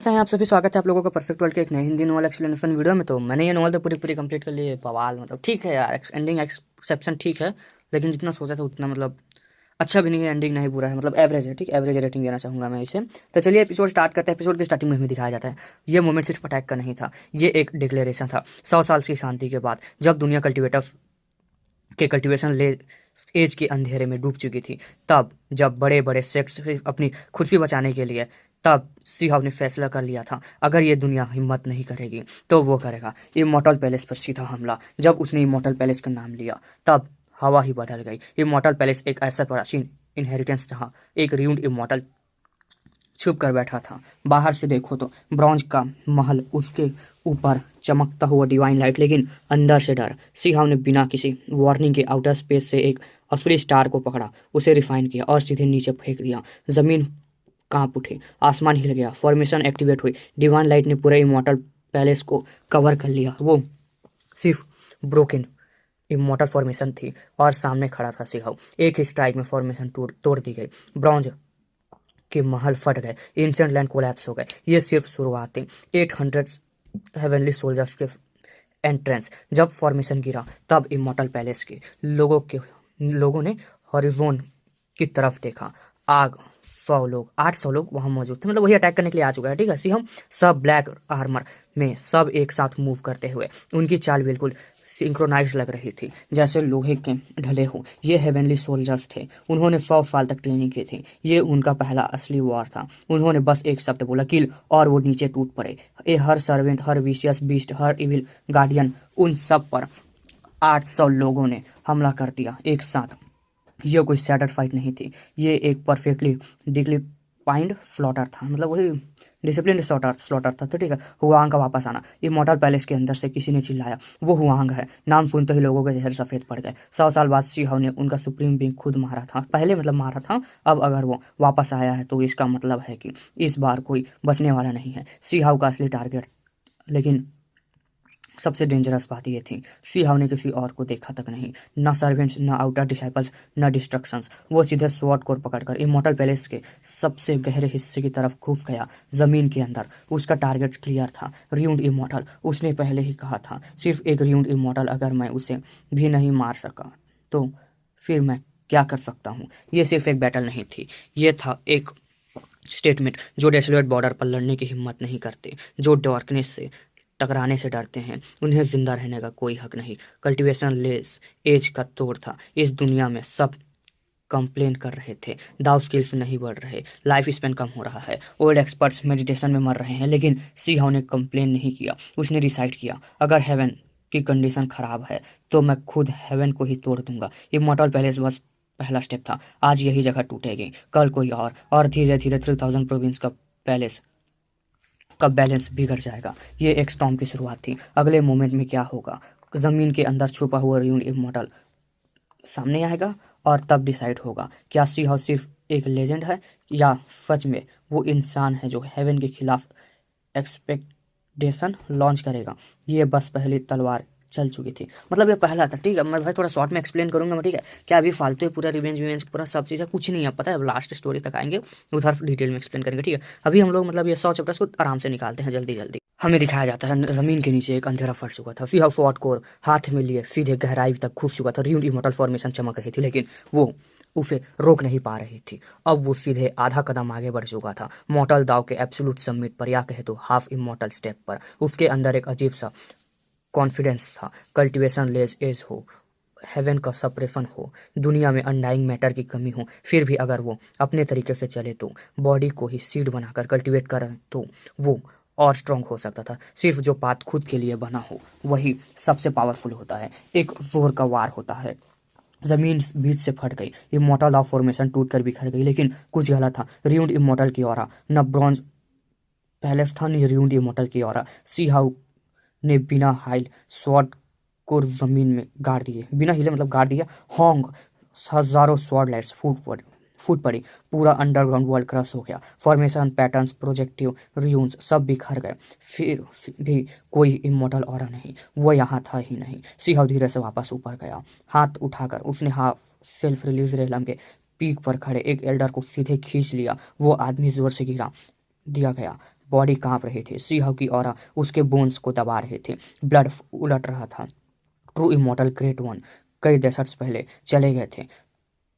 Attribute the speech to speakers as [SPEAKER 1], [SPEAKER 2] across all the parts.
[SPEAKER 1] कैसे हैं आप सभी। स्वागत है आप लोगों का परफेक्ट वर्ल्ड के एक नए हिंदी नोवेल एक्सप्लेनेशन वीडियो में। तो मैंने ये नोवेल तो पूरी कंप्लीट कर ली है। बवाल मतलब ठीक है यार, एंडिंग एक्सेप्शन ठीक है, लेकिन जितना सोचा था उतना मतलब अच्छा भी नहीं है। एंडिंग नहीं बुरा है, मतलब एवरेज है। ठीक, एवरेज रेटिंग देना चाहूँगा मैं इसे। तो चलिए एपिसोड स्टार्ट करते हैं। एपिसोड की स्टार्टिंग में हमें दिखाया जाता है ये मोमेंट सिर्फ अटैक का नहीं था, ये एक डिक्लेरेशन था। 100 साल की शांति के बाद जब दुनिया कल्टिवेटर के कल्टीवेशन ले एज के अंधेरे में डूब चुकी थी, तब जब बड़े बड़े सेक्स अपनी खुद की बचाने के लिए, तब सीहाव ने फैसला कर लिया था अगर ये दुनिया हिम्मत नहीं करेगी तो वो करेगा इमॉर्टल पैलेस पर सीधा हमला। जब उसने इमॉर्टल पैलेस का नाम लिया तब हवा ही बदल गई। इमॉर्टल पैलेस एक ऐसा प्राचीन इनहेरिटेंस जहाँ एक र्यूंड इमॉर्टल छुप कर बैठा था। बाहर से देखो तो ब्रॉन्ज का महल, उसके ऊपर चमकता हुआ डिवाइन लाइट, लेकिन अंदर से डर। सीहाव ने बिना किसी वार्निंग के आउटर स्पेस से एक असली स्टार को पकड़ा, उसे रिफाइन किया और सीधे नीचे फेंक दिया। जमीन कांप उठी, आसमान हिल गया, फॉर्मेशन एक्टिवेट हुई। डिवाइन लाइट ने पूरे इमॉर्टल पैलेस को कवर कर लिया। वो सिर्फ ब्रोकन इमॉर्टल फॉर्मेशन थी और सामने खड़ा था सीहाव। एक ही स्ट्राइक में फॉर्मेशन तोड़ दी गई। ब्रॉन्ज के महल फट गए, एंशिएंट लैंड कोलैप्स हो गए। ये सिर्फ शुरुआत थी। 800 हेवनली सोल्जर्स के एंट्रेंस। जब फॉर्मेशन गिरा तब इमॉर्टल पैलेस के लोगों ने हॉरिजोन की तरफ देखा। आग 100 लोग 800 लोग वहां मौजूद थे, मतलब वही अटैक करने के लिए आ चुका है। ठीक है, सी हम सब ब्लैक आर्मर में, सब एक साथ मूव करते हुए। उनकी चाल बिल्कुल सिंक्रोनाइज लग रही थी, जैसे लोहे के ढले हो। ये हेवनली सोल्जर्स थे, उन्होंने 100 साल तक ट्रेनिंग की थी। ये उनका पहला असली वॉर था। उन्होंने बस एक शब्द बोला, किल, और वो नीचे टूट पड़े। ये हर सर्वेंट, हर विशियस बीस्ट, हर इविल गार्डियन, उन सब पर 800 लोगों ने हमला कर दिया एक साथ। ये कोई सैटर फाइट नहीं थी, ये एक परफेक्टली डिक्लिपाइंड स्लॉटर था, मतलब वही डिसिप्लिन स्लॉटर था। तो ठीक है, हुआंग का वापस आना। इमॉर्टल पैलेस के अंदर से किसी ने चिल्लाया, वो हुआंग है। नाम सुनते ही लोगों के चेहरे सफेद पड़ गए। 100 साल बाद सीहाव ने उनका सुप्रीम बींग खुद मारा था, पहले मतलब मारा था, अब अगर वो वापस आया है तो इसका मतलब है कि इस बार कोई बचने वाला नहीं है। सीहाव का असली टारगेट। लेकिन सबसे डेंजरस बात यह थी, सीहाव ने किसी और को देखा तक नहीं, न सर्वेंट्स, न आउटर डिसाइपल्स, न डिस्ट्रक्शंस। वो सीधे स्वॉर्ड को पकड़कर इमॉर्टल पैलेस के सबसे गहरे हिस्से की तरफ घुस गया, जमीन के अंदर। उसका टारगेट क्लियर था, र्यूंड इमॉर्टल। उसने पहले ही कहा था, सिर्फ एक र्यूंड इमॉर्टल, अगर मैं उसे भी नहीं मार सका तो फिर मैं क्या कर सकता हूँ। ये सिर्फ एक बैटल नहीं थी, ये था एक स्टेटमेंट। जो डेसोलेट बॉर्डर पर लड़ने की हिम्मत नहीं करते, जो डार्कनेस से टकराने से डरते हैं, उन्हें जिंदा रहने का कोई हक नहीं। कल्टीवेशन लेस एज का तोड़ था। इस दुनिया में सब कंप्लेन कर रहे थे, दाव स्किल्स नहीं बढ़ रहे, लाइफ स्पेन कम हो रहा है, ओल्ड एक्सपर्ट्स मेडिटेशन में मर रहे हैं, लेकिन सीहाव ने कंप्लेन नहीं किया। उसने डिसाइड किया, अगर हेवन की कंडीशन खराब है तो मैं खुद हेवन को ही तोड़ दूंगा। इमॉर्टल पैलेस बस पहला स्टेप था, आज यही जगह टूटेगी, कल कोई और धीरे धीरे 3000 प्रोविंस का पैलेस का बैलेंस बिगड़ जाएगा। ये एक स्टॉर्म की शुरुआत थी। अगले मोमेंट में क्या होगा, जमीन के अंदर छुपा हुआ र्यूंड इमॉर्टल सामने आएगा और तब डिसाइड होगा, क्या सी हाउस सिर्फ एक लेजेंड है या सच में वो इंसान है जो हेवन के खिलाफ एक्सपेक्टेशन लॉन्च करेगा। ये बस पहली तलवार चल चुकी थी, मतलब ये पहला था। ठीक है, मैं भाई थोड़ा शॉर्ट में एक्सप्लेन करूंगा मैं। ठीक है, क्या अभी फालतू है पूरा रिवेंज पूरा सब चीज़ है, कुछ नहीं है पता है। लास्ट स्टोरी तक आएंगे, उधर डिटेल में एक्सप्लेन करेंगे। ठीक है, अभी हम लोग मतलब ये 100 चैप्टर्स को आराम से निकालते हैं जल्दी जल्दी। हमें दिखाया जाता है जमीन के नीचे एक अंधेरा फट चुका था। सी हाउ फॉट कोर हाथ में लिए सीधे गहराई तक घुस चुका था। र्यूंड इमॉर्टल फॉर्मेशन चमक रही थी, लेकिन वो उसे रोक नहीं पा रही थी। अब वो सीधे आधा कदम आगे बढ़ चुका था, मॉर्टल दाव के एब्सोल्यूट सबमिट पर, या कहे तो हाफ इमॉर्टल स्टेप पर। उसके अंदर एक अजीब सा कॉन्फिडेंस था। कल्टीवेशन लेज एज हो, हेवन का सप्रेशन हो, दुनिया में अनडाइंग मैटर की कमी हो, फिर भी अगर वो अपने तरीके से चले तो, बॉडी को ही सीड बनाकर कल्टीवेट करें तो वो और स्ट्रांग हो सकता था। सिर्फ जो पाथ खुद के लिए बना हो वही सबसे पावरफुल होता है। एक जोर का वार होता है। जमीन बीच से फट गई, इमॉर्टल ऑफ फॉर्मेशन टूट कर बिखर गई, लेकिन कुछ गलत था। र्यूंड इमॉर्टल की ओरा न ब्रॉन्ज पैलेस था, न र्यूंड इमॉर्टल की ओरा। सी हाउ ने बिना हाइल स्वॉर्ड को जमीन में गाड़ दिए, बिना हिले मतलब गाड़ दिया। होंग हजारों स्वॉर्ड लाइट्स फूट पड़ी। पूरा अंडरग्राउंड वर्ल्ड क्रश हो गया। फॉर्मेशन पैटर्न्स, प्रोजेक्टिव र्यून्स सब बिखर गए। फिर भी कोई इमॉर्टल ऑरा नहीं, वो यहाँ था ही नहीं। सीहाव धीरे से वापस ऊपर गया, हाथ उठाकर उसने हाफ सेल्फ रिलीज रेलम के पीक पर खड़े एक एल्डर को सीधे खींच लिया। वो आदमी जोर से गिरा दिया गया, बॉडी कांप रही थी। सीहाव की ऑरा उसके बोन्स को दबा रहे थे। ब्लड उलट रहा था। ट्रू इमोर्टल ग्रेट वन कई दशक पहले चले गए थे।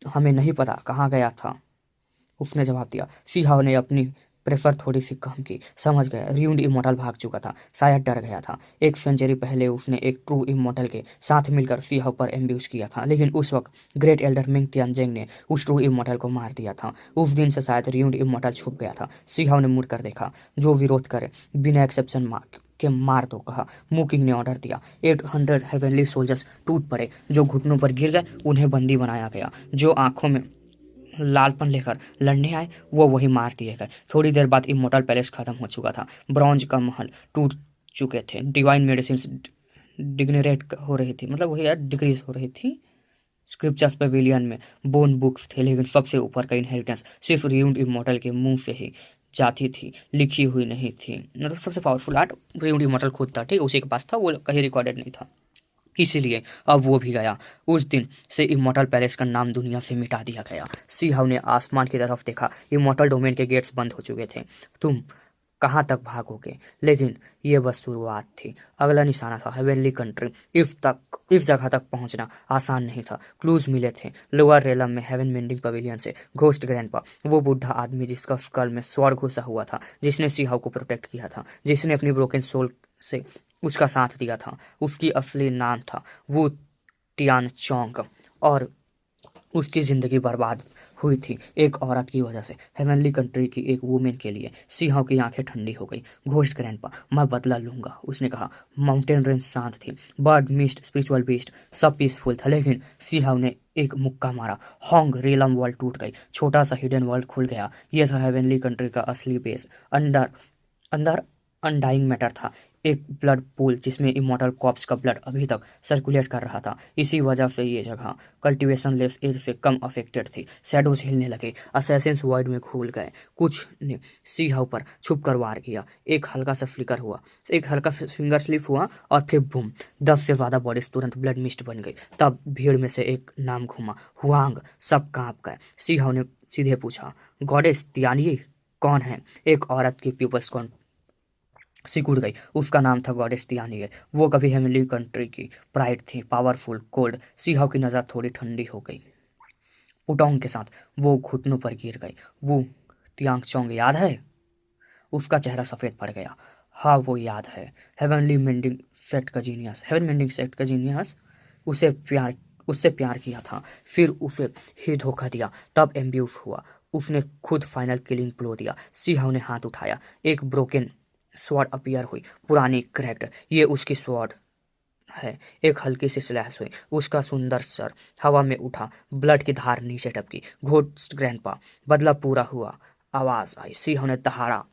[SPEAKER 1] हमें नहीं पता कहाँ गया था, उसने जवाब दिया। सीहाव ने अपनी प्रेशर थोड़ी सी कम की। समझ गया, र्यूंड इमोर्टल भाग चुका था, शायद डर गया था। 1 सेंचुरी पहले उसने एक ट्रू इमोर्टल के साथ मिलकर सीहाव पर एम्ब्यूश किया था, लेकिन उस वक्त ग्रेट एल्डर मिंग तियानजेंग ने उस ट्रू इमोर्टल को मार दिया था। उस दिन से शायद र्यूंड इमोर्टल छुप गया था। सीहाव ने मुड़कर देखा। जो विरोध करे बिना एक्सेप्शन के मार दो, कहा। मुकिंग ने ऑर्डर दिया। 800 हेवनली सोल्जर्स टूट पड़े। जो घुटनों पर गिर गए उन्हें बंदी बनाया गया। जो आंखों में लालपन लेकर लड़ने आए वो वही मार दिए गए। थोड़ी देर बाद इमोर्टल पैलेस खत्म हो चुका था। ब्रॉन्ज का महल टूट चुके थे। डिवाइन मेडिसिन डिग्नरेट हो रही थी, मतलब वही यार डिक्रीज हो रही थी। स्क्रिप्चर्स पवेलियन में बोन बुक्स थे, लेकिन सबसे ऊपर का इनहेरिटेंस सिर्फ र्यूंड इमोर्टल के मुंह से ही जाती थी, लिखी हुई नहीं थी। मतलब सबसे पावरफुल आर्ट र्यूंड इमोर्टल खुद था, ठीक, उसी के पास था, वो कहीं रिकॉर्डेड नहीं था। इसीलिए अब वो भी गया। उस दिन से इमोर्टल पैलेस का नाम दुनिया से मिटा दिया गया। सीहाव ने आसमान की तरफ देखा। इमोर्टल डोमेन के गेट्स बंद हो चुके थे। तुम कहाँ तक भागोगे? लेकिन ये बस शुरुआत थी। अगला निशाना था हेवनली कंट्री। इस जगह तक पहुंचना आसान नहीं था। क्लूज मिले थे। लोअर रेलम में हेवन मेंडिंग पवेलियन से घोस्ट ग्रैंडपा, वो बुढ़ा आदमी जिसका स्कल में स्वॉर्ड घुसा हुआ था, जिसने सीहाव को प्रोटेक्ट किया था, जिसने अपनी ब्रोकन सोल से उसका साथ दिया था। उसकी असली नाम था वो टियान चोंग, और उसकी जिंदगी बर्बाद हुई थी एक औरत की वजह से, हेवनली कंट्री की एक वुमेन के लिए। सिंहाव की आंखें ठंडी हो गई। घोस्ट ग्रैंडपा, मैं बदला लूंगा, उसने कहा। माउंटेन रेंज शांत थी। बर्ड मिस्ट स्पिरिचुअल बीस्ट सब पीसफुल था, लेकिन सिंहाव ने एक मुक्का मारा। होंग रेलम वर्ल्ड टूट गई। छोटा सा हिडन वर्ल्ड खुल गया। यह था हेवनली कंट्री का असली बेस। अंदर अंदर अनडाइंग मैटर था, एक ब्लड पूल जिसमें इमोर्टल कॉप्स का ब्लड अभी तक सर्कुलेट कर रहा था। इसी वजह से ये जगह कल्टीवेशन लेस एज से कम अफेक्टेड थी। शैडोज हिलने लगे। असैसिन्स वॉइड में घुल गए। कुछ ने सीहाव पर छुप कर वार किया। एक हल्का सा फ्लिकर हुआ, एक हल्का फिंगर स्लिप हुआ, और फिर बूम, 10 से ज्यादा बॉडीज तुरंत ब्लड मिस्ट बन गई। तब भीड़ में से एक नाम घूमा, हुआंग। सब कांप गए। सीहाव ने सीधे पूछा, गॉडेस तियानी कौन है? एक औरत की पीपल्स कौन सिकुड़ गई। उसका नाम था गॉडेस तियानी। वो कभी हेवनली कंट्री की प्राइड थी, पावरफुल, कोल्ड। सीहाव की नज़र थोड़ी ठंडी हो गई। पुटोंग के साथ वो घुटनों पर गिर गई। वो तियांग चोंग याद है? उसका चेहरा सफ़ेद पड़ गया। हाँ, वो याद है। हेवनली मेंडिंग सेक्ट का जीनियस, हेवन मेंडिंग सेक्ट का जीनियस। उससे प्यार किया था, फिर उसे ही धोखा दिया। तब एम्ब्यूश हुआ। उसने खुद फाइनल किलिंग ब्लो दिया। सीहाव ने हाथ उठाया। एक ब्रोकन स्वॉर्ड अपीयर हुई, पुरानी क्रैक्ड। ये उसकी स्वॉर्ड है। एक हल्की सी स्लैश हुई। उसका सुंदर सर हवा में उठा। ब्लड की धार नीचे टपकी। घोस्ट ग्रैंडपा, बदला पूरा हुआ। आवाज आई। सिंह ने दहाड़ा,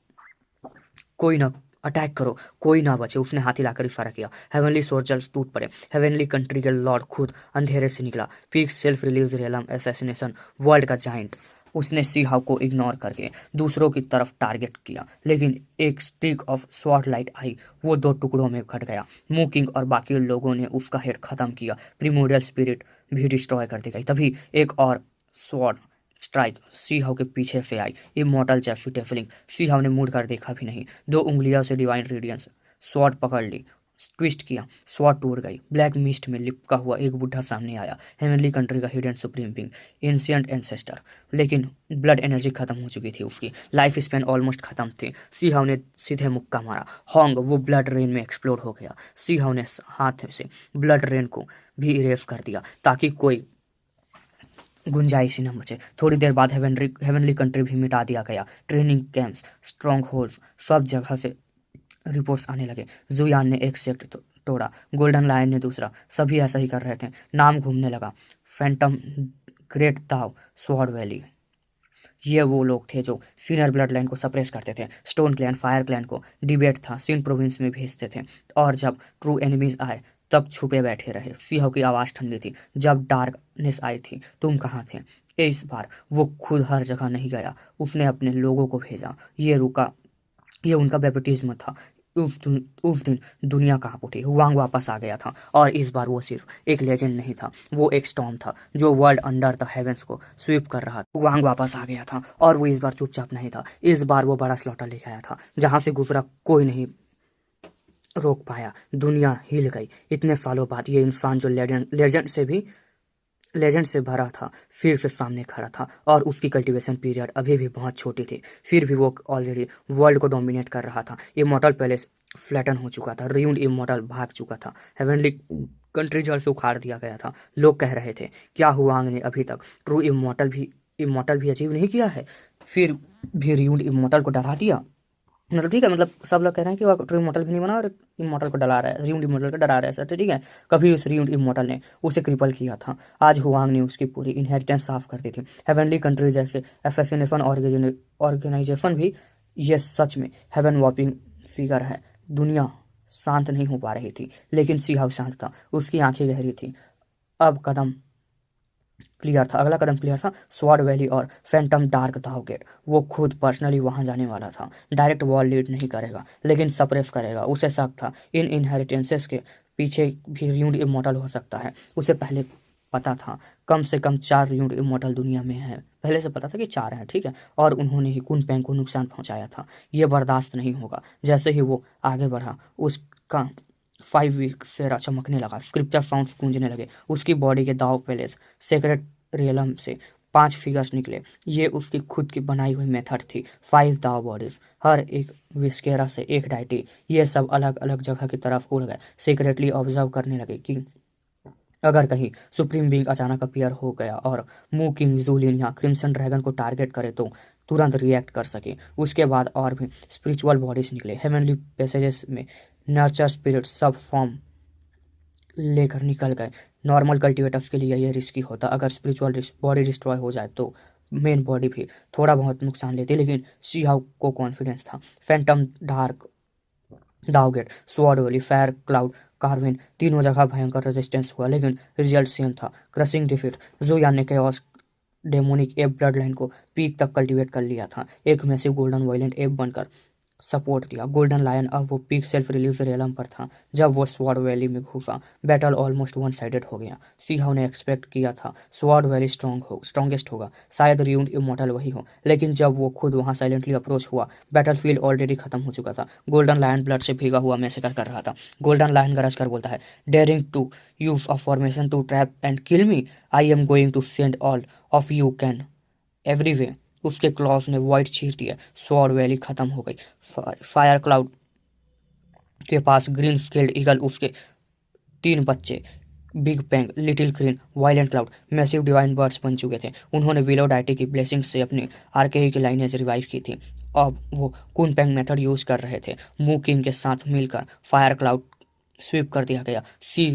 [SPEAKER 1] कोई ना अटैक करो, कोई ना बचे। उसने हाथ हिलाकर इशारा किया। हेवनली सोल्जर्स टूट पड़े। हेवनली कंट्री के लॉर्ड खुद अंधेरे से निकला। Peak self release realm assassination world का जाइंट। उसने सीहाव को इग्नोर करके दूसरों की तरफ टारगेट किया, लेकिन एक स्टिक ऑफ स्वॉर्ड लाइट आई। वो 2 टुकड़ों में कट गया। मूकिंग और बाकी लोगों ने उसका हेड खत्म किया। प्रीमोडियल स्पिरिट भी डिस्ट्रॉय कर दी गई। तभी एक और स्वॉर्ड स्ट्राइक सीहाव के पीछे से आई। इमोर्टल जैसी टेफलिंग। सीहाव ने मुड़ कर देखा भी नहीं। 2 उंगलियों से डिवाइन रेडियंस स्वॉर्ड पकड़ ली, ट्विस्ट किया, स्वॉर्ड टूट गई। ब्लैक मिस्ट में लिपका हुआ एक बुढ़ा सामने आया। हेवनली कंट्री का hidden supreme being, ancient ancestor. लेकिन ब्लड एनर्जी खत्म हो चुकी थी। उसकी लाइफ स्पैन ऑलमोस्ट खत्म थी। सीहाव ने सीधे मुक्का मारा। होंग, वो ब्लड रेन में एक्सप्लोड हो गया। सीहाव ने हाथ से ब्लड रेन को भी इरेज कर दिया ताकि कोई गुंजाइश ही न बचे। थोड़ी देर बाद हेवनली कंट्री भी मिटा दिया गया। ट्रेनिंग कैंप्स, स्ट्रॉन्ग होल्ड्स, सब जगह से रिपोर्ट्स आने लगे। जुयान ने एक सेक्ट तोड़ा, गोल्डन लायन ने दूसरा। सभी ऐसा ही कर रहे थे। नाम घूमने लगा, फैंटम, ग्रेट दाव, स्वॉर्ड वैली। ये वो लोग थे जो सीनियर ब्लड लाइन को सप्रेस करते थे। स्टोन क्लैन, फायर क्लैन को डिबेट था, सिन प्रोविंस में भेजते थे, और जब ट्रू एनिमीज आए तब छुपे बैठे रहे। सीहो की आवाज़ ठंडी थी। जब डार्कनेस आई थी, तुम कहाँ थे? इस बार वो खुद हर जगह नहीं गया। उसने अपने लोगों को भेजा। ये उनका बैप्टिज्म था। उस दिन दुनिया कांप उठी। हुआंग वापस आ गया था और इस बार वो सिर्फ एक लेजेंड नहीं था, वो एक स्टॉर्म था जो वर्ल्ड अंडर द हेवेंस को स्वीप कर रहा था। हुआंग वापस आ गया था और वो इस बार चुपचाप नहीं था। इस बार वो बड़ा स्लॉटर लेके आया था जहां से गुजरा कोई नहीं रोक पाया। दुनिया हिल गई। इतने सालों बाद ये इंसान जो लेजेंड से भरा था फिर से सामने खड़ा था और उसकी कल्टीवेशन पीरियड अभी भी बहुत छोटी थी, फिर भी वो ऑलरेडी वर्ल्ड को डोमिनेट कर रहा था। इमॉर्टल पैलेस फ्लैटन हो चुका था, रियून्ड इमॉर्टल भाग चुका था, हेवनली कंट्री जल से उखाड़ दिया गया था। लोग कह रहे थे क्या हुआंग ने अभी तक ट्रू इमॉर्टल भी अचीव नहीं किया है, फिर भी रियून्ड इमॉर्टल को डरा दिया। मतलब ठीक है, मतलब सब लोग कह रहे हैं कि वो ट्रू इमॉर्टल भी नहीं बना और इमॉर्टल को डरा रहा है, रियून्ड इमॉर्टल को डरा रहा है सर, तो ठीक है। कभी उस रियून्ड इमॉर्टल ने उसे क्रिपल किया था, आज हुआंग ने उसकी पूरी इनहेरिटेंस साफ कर दी थी। हेवनली कंट्री जैसे एसोसिएशन ऑर्गेनाइजेशन भी ये सच में हेवन वॉपिंग फिगर है। दुनिया शांत नहीं हो पा रही थी, लेकिन सी हाउ शांत था, उसकी आंखें गहरी थी। अब कदम क्लियर था, अगला कदम क्लियर था, स्वॉर्ड वैली और फैंटम डार्क दावगेट। वो खुद पर्सनली वहां जाने वाला था। डायरेक्ट वॉल लीड नहीं करेगा, लेकिन सप्रेस करेगा। उसे शक था इन इनहेरिटेंसेस के पीछे भी रियून्ड इमॉर्टल हो सकता है। उसे पहले पता था कम से कम 4 रियून्ड इमॉर्टल दुनिया में हैं, पहले से पता था कि 4 हैं, ठीक है। और उन्होंने ही कुन को नुकसान पहुंचाया था। ये बर्दाश्त नहीं होगा। जैसे ही वो आगे बढ़ा, उसका 5 वीक से चमकने लगा, स्क्रिप्चर साउंड गूंजने लगे। उसकी बॉडी के दाव पैलेस सेक्रेट रियलम से 5 फिगर्स निकले। ये उसकी खुद की बनाई हुई मेथड थी। 5 दाव बॉडीज, हर एक विस्केरा से एक डाइटी। ये सब अलग अलग जगह की तरफ उड़ गए, सीक्रेटली ऑब्जर्व करने लगे कि अगर कहीं सुप्रीम बीइंग अचानक अपीयर हो गया और मू किंग जूलिन या क्रिम्सन ड्रैगन को टारगेट करे तो तुरंत रिएक्ट कर सके। उसके बाद और भी स्पिरिचुअल बॉडीज निकले, हेवनली पैसेजेस में नर्चर स्पिरिट सब फॉर्म लेकर निकल गए। नॉर्मल कल्टिवेटर्स के लिए ये रिस्की होता, अगर स्पिरिचुअल बॉडी डिस्ट्रॉय हो जाए तो मेन बॉडी भी थोड़ा बहुत नुकसान लेती, लेकिन सीहाउ को कॉन्फिडेंस था। फैंटम डार्क दावगेट, स्वॉर्ड वैली, फायर क्लाउड कार्विन, तीनों जगह भयंकर रेजिस्टेंस हुआ, लेकिन रिजल्ट सेम था, क्रशिंग डिफीट। जोयान ने chaos demonic ape blood line को पीक तक कल्टीवेट कर लिया था, एक मैसिव गोल्डन वायलेंट एप बनकर सपोर्ट दिया। गोल्डन लायन अब वो पीक सेल्फ रिलीज रेलम पर था जब वो स्वॉर्ड वैली में घुसा। बैटल ऑलमोस्ट वन साइडेड हो गया। सीहाउ ने एक्सपेक्ट किया था स्वॉर्ड वैली स्ट्रॉन्गेस्ट होगा, शायद रियून्ड इमॉर्टल वही हो, लेकिन जब वो खुद वहां साइलेंटली अप्रोच हुआ, बैटलफील्ड ऑलरेडी खत्म हो चुका था। गोल्डन लायन ब्लड से भीगा हुआ मैसेकर कर रहा था। गोल्डन लायन गरज कर बोलता है, daring to use a formation to trap and kill me, I am going to send all of you can everyway. उसके क्लॉज ने वाइट चीर दिया, स्वॉर्ड वैली खत्म हो गई। फायर क्लाउड के पास ग्रीन स्केल्ड ईगल, उसके 3 बच्चे big pang, little green, violent cloud massive divine birds बन चुके थे। उन्होंने विलो डाइटी की ब्लेसिंग से अपनी आर्केही की लाइनेज रिवाइव की थी। अब वो कुन पैंग मेथड यूज कर रहे थे। मू किंग के साथ मिलकर फायर क्लाउड स्वीप कर दिया गया। सी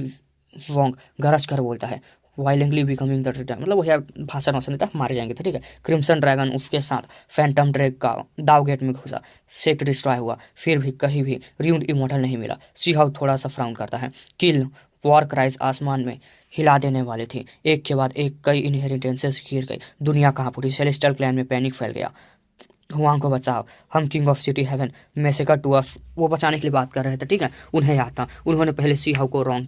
[SPEAKER 1] वोंग गरज कर बोलता है, वायलेंटली बिकमिंग द रिटर्न, मतलब वो यार भाषण वाषण देता है, मारे जाएंगे तो ठीक है। क्रिम्सन ड्रैगन उसके साथ फैंटम ड्रैग का दाव गेट में घुसा, सेक्ट डिस्ट्रॉय हुआ, फिर भी कहीं भी रियून्ड इमॉर्टल नहीं मिला। सीहाउ थोड़ा सा फ्राउन करता है। किल वॉर क्राइज आसमान में हिला देने वाली थी, एक के बाद एक कई इनहेरिटेंसेस गिर गई। दुनिया कहाँ पूरी सेलेस्टियल क्लैन में पैनिक फैल गया। हुआंग को बचाओ, हम king of city heaven massacre to us, वो बचाने के लिए बात कर रहे थे, ठीक है। उन्हें याद था उन्होंने पहले सीहाउ को रॉन्ग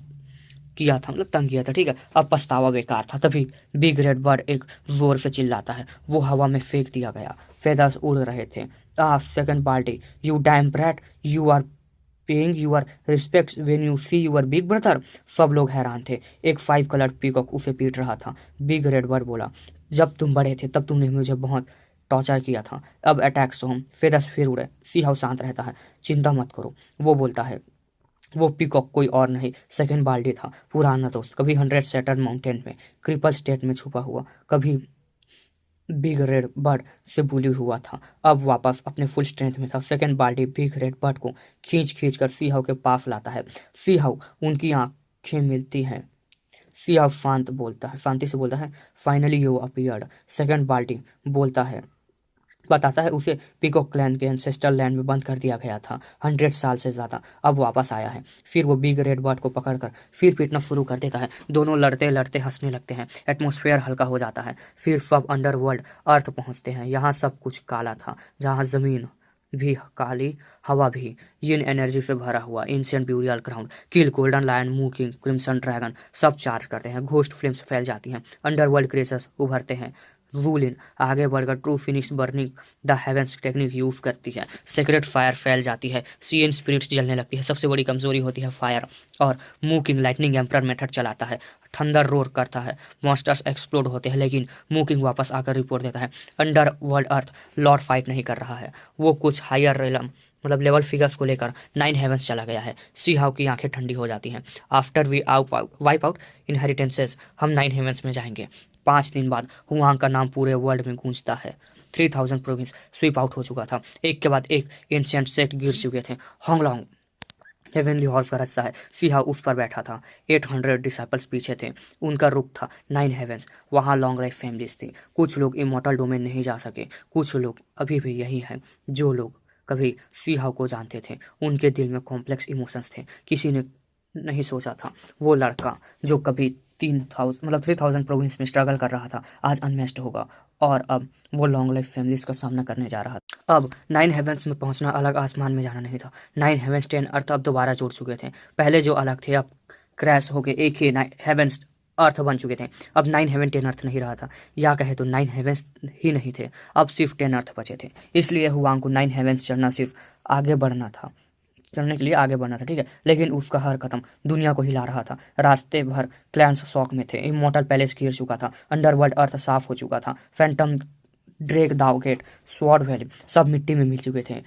[SPEAKER 1] किया था, मतलब तंग किया था, ठीक है। अब पछतावा बेकार था। तभी बिग रेड बर्ड एक जोर से चिल्लाता है, वो हवा में फेंक दिया गया, फेदर्स उड़ रहे थे। Second party, you damn brat, you are paying your respect when you see your big brother. सब लोग हैरान थे। एक 5 कलर्ड पीकॉक उसे पीट रहा था। बिग रेड बर्ड बोला, जब तुम बड़े थे तब तुमने मुझे बहुत टॉर्चर किया था, अब अटैक्स होम। फेदर्स फिर उड़े। सीहाउ शांत रहता है, चिंता मत करो, वो बोलता है। वो पीकॉक कोई और नहीं, सेकंड बाल्डी था, पुराना दोस्त, कभी 100 सेटर्न माउंटेन में क्रिपल स्टेट में छुपा हुआ, कभी बिग रेड बर्ड से बुली हुआ था, अब वापस अपने फुल स्ट्रेंथ में था। सेकंड बाल्डी बिग रेड बर्ड को खींच खींच कर सीहाउ के पास लाता है। सीहाउ, उनकी आंखें मिलती हैं। सीहाउ शांति से बोलता है, फाइनली यू अपीयर्ड। सेकंड बाल्टी बोलता है, बताता है उसे पीकॉक क्लैन के एंसेस्टर लैंड में बंद कर दिया गया था 100 साल से ज़्यादा, अब वापस आया है। फिर वो बिग रेड बर्ड को पकड़कर फिर पीटना शुरू कर देता है। दोनों लड़ते लड़ते हंसने लगते हैं। एटमॉस्फेयर हल्का हो जाता है। फिर सब अंडरवर्ल्ड अर्थ पहुंचते हैं। यहाँ सब कुछ काला था, जहाँ ज़मीन भी काली हवा भी यिन एनर्जी से भरा हुआ एंशिएंट ब्यूरियल ग्राउंड किल गोल्डन लायन मू किंग क्रिम्सन ड्रैगन सब चार्ज करते हैं। घोस्ट फ्लेम्स फैल जाती हैं। अंडरवर्ल्ड क्रेचर्स उभरते हैं। रूल इन आगे बढ़कर true Phoenix burning the heavens technique use करती है। सेक्रेट फायर फैल जाती है। सीएन स्पिरिट्स जलने लगती है। सबसे बड़ी कमजोरी होती है फायर। और मू किंग लाइटनिंग एम्पर मेथड चलाता है। थंडर रोर करता है। मॉन्स्टर्स एक्सप्लोड होते हैं लेकिन मू किंग वापस आकर रिपोर्ट देता है अंडर वर्ल्ड अर्थ लॉर्ड फाइट नहीं कर रहा है। वो कुछ हायर रेलम मतलब लेवल फिगर्स को लेकर 9 हेवेंस चला गया है। सी हाउ की आंखें ठंडी हो जाती हैं। After we wipe out inheritances हम 9 हेवेंस में जाएंगे। 5 दिन बाद हुआंग का नाम पूरे वर्ल्ड में गूंजता है। 3000 प्रोविंस स्वीप आउट हो चुका था। एक के बाद एक एंशिएंट सेक्ट गिर चुके थे। होंगलोंग हेवनली हॉर्स का रास्ता है। सिहा उस पर बैठा था। 800 डिसाइपल्स पीछे थे। उनका रुख था 9 हेवेंस। वहाँ लॉन्ग लाइफ फैमिलीज थी। कुछ लोग इमॉर्टल डोमेन नहीं जा सके। कुछ लोग अभी भी यही हैं। जो लोग कभी सिहा को जानते थे उनके दिल में कॉम्प्लेक्स इमोशंस थे। किसी ने नहीं सोचा था वो लड़का जो कभी 3000 प्रोविंस में स्ट्रगल कर रहा था आज अनमेस्ड होगा और अब वो लॉन्ग लाइफ फैमिलीज का सामना करने जा रहा था। अब 9 हेवेंस में पहुंचना अलग आसमान में जाना नहीं था। 9 हेवेंस 10 अर्थ अब दोबारा जुड़ चुके थे। पहले जो अलग थे अब क्रैश हो गए। एक ही हेवेंस अर्थ बन चुके थे। अब 9 हेवन 10 अर्थ नहीं रहा था। या कहे तो 9 हेवेंस ही नहीं थे। अब सिर्फ 10 अर्थ बचे थे। इसलिए हुआंग को 9 हेवेंस चढ़ना सिर्फ आगे बढ़ना था चलने के लिए आगे बढ़ना था, ठीक है। लेकिन उसका हर कदम दुनिया को हिला रहा था। रास्ते भर क्लैंस शॉक में थे। इमोर्टल पैलेस गिर चुका था। अंडरवर्ल्ड अर्थ साफ हो चुका था। फैंटम ड्रेक दावगेट स्वॉर्ड वैली सब मिट्टी में मिल चुके थे।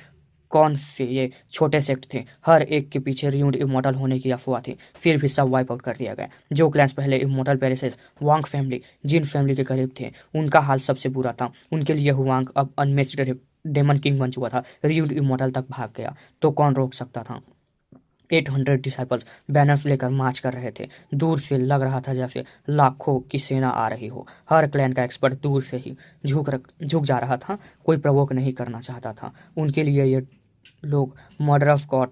[SPEAKER 1] कौन से ये छोटे सेक्ट थे। हर एक के पीछे रियूड इमोर्टल होने की अफवाह थी। फिर भी सब वाइप आउट कर दिया गया। जो क्लैंस पहले इमोर्टल पैलेसेस वांग फैमिली जिन फैमिली के करीब थे उनका हाल सबसे बुरा था। उनके लिए हुआंग अब अनमेस्ड डेमन किंग बन चुका था। रियूड इमोर्टल तक भाग गया तो कौन रोक सकता था। 800 डिसाइपल्स बैनर्स लेकर मार्च कर रहे थे। दूर से लग रहा था जैसे लाखों की सेना आ रही हो। हर क्लैन का एक्सपर्ट दूर से ही झुक जा रहा था। कोई प्रवोक नहीं करना चाहता था। उनके लिए ये लोग मर्डर ऑफ गॉड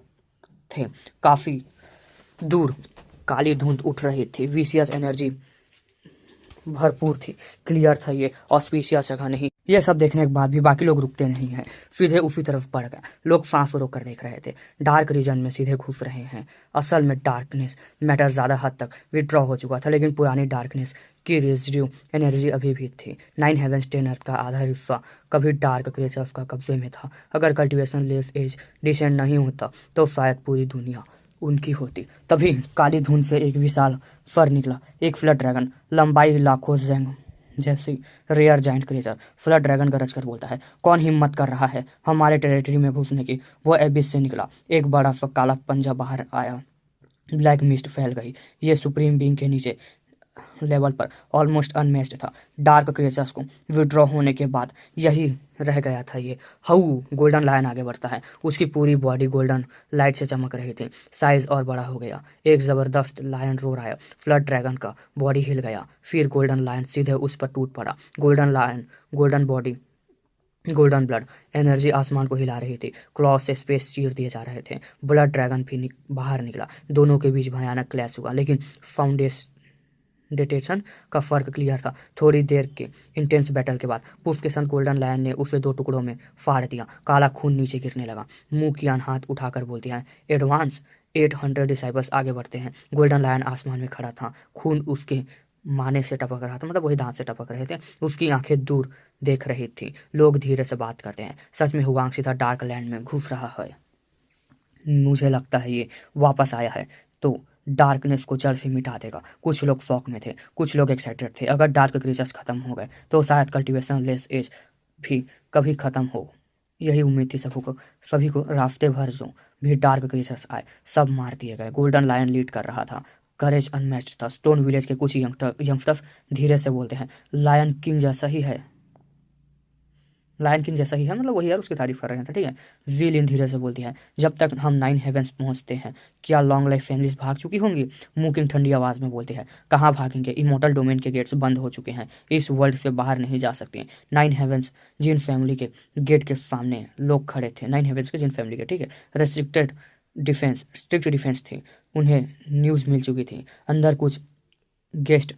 [SPEAKER 1] थे। काफी दूर काली धुंध उठ रही थी। विशियस एनर्जी भरपूर थी। क्लियर था ये ऑस्पिशियस जगह नहीं। ये सब देखने के बाद भी बाकी लोग रुकते नहीं हैं। सीधे उसी तरफ बढ़ गए। लोग सांस रोक कर देख रहे थे। डार्क रीजन में सीधे घुस रहे हैं। असल में डार्कनेस मैटर ज़्यादा हद तक विड्रॉ हो चुका था लेकिन पुरानी डार्कनेस की रेजिड्यू एनर्जी अभी भी थी। 9 हेवेंस 10 अर्थ का आधा हिस्सा कभी डार्क क्रिएचर्स का कब्जे में था। अगर कल्टीवेशन लेस एज डिसेंड नहीं होता तो शायद पूरी दुनिया उनकी होती। तभी काली धुंध से एक विशाल फर निकला। एक फ्लड ड्रैगन लंबाई लाखों जैंग जैसी rare giant creature. Flood dragon गरज कर बोलता है कौन हिम्मत कर रहा है हमारे टेरिटरी में घुसने की। वो एबिस से निकला। एक बड़ा सा काला पंजा बाहर आया। ब्लैक मिस्ट फैल गई। ये सुप्रीम बीइंग के नीचे लेवल पर ऑलमोस्ट अनमेच्ड था। डार्क क्रिएचर्स को विड्रॉ होने के बाद यही रह गया था। ये हाउ गोल्डन लायन आगे बढ़ता है। उसकी पूरी बॉडी गोल्डन लाइट से चमक रही थी। साइज और बड़ा हो गया। एक जबरदस्त लायन रोर आया। फ्लड ड्रैगन का बॉडी हिल गया। फिर गोल्डन लायन सीधे उस पर टूट पड़ा। Golden lion golden body golden blood energy आसमान को हिला रही थी। क्लॉ से स्पेस चीर दिए जा रहे थे। ब्लड ड्रैगन भी बाहर निकला। दोनों के बीच भयानक क्लैश हुआ लेकिन फाउंडेशन डिटेक्शन का फर्क क्लियर था। थोड़ी देर के इंटेंस बैटल के बाद पुफ के संत गोल्डन लायन ने उसे 2 टुकड़ों में फाड़ दिया। काला खून नीचे गिरने लगा। मुंह कियान हाथ उठाकर बोलती है एडवांस। 800 डिसाइपल्स आगे बढ़ते हैं। गोल्डन लायन आसमान में खड़ा था। खून उसके माने से टपक रहा था, मतलब वही दांत से टपक रहे थे। उसकी आंखें दूर देख रही थी। लोग धीरे से बात करते हैं। सच में हुआंग सीधा डार्क लैंड में घुस रहा है। मुझे लगता है ये वापस आया है तो डार्कनेस को जड़ से मिटा देगा। कुछ लोग शॉक में थे। कुछ लोग एक्साइटेड थे। अगर डार्क क्रीचर्स खत्म हो गए तो शायद कल्टीवेशन लेस एज भी कभी खत्म हो। यही उम्मीद थी सभी को। रास्ते भर जो भी डार्क क्रीचर्स आए सब मार दिए गए। गोल्डन लायन लीड कर रहा था। करेज अनमैच्ड था। स्टोन विलेज के कुछ यंगस्टर्स धीरे से बोलते हैं लायन किंग जैसा ही है। लायन किंग जैसा ही है मतलब वही यार, उसकी तारीफ कर रहे थे, ठीक है। जीलिन धीरे से बोलती है जब तक हम 9 हेवेंस पहुंचते हैं क्या लॉन्ग लाइफ फैमिलीज भाग चुकी होंगी। मुकिंग ठंडी आवाज में बोलती है कहाँ भागेंगे। इमोर्टल डोमेन के गेट्स बंद हो चुके हैं। इस वर्ल्ड से बाहर नहीं जा सकते। 9 हेवेंस जिन फैमिली के गेट के सामने लोग खड़े थे, 9 हेवेंस के जिन फैमिली के, ठीक है, स्ट्रिक्ट डिफेंस थी। उन्हें न्यूज मिल चुकी थी। अंदर कुछ गेस्ट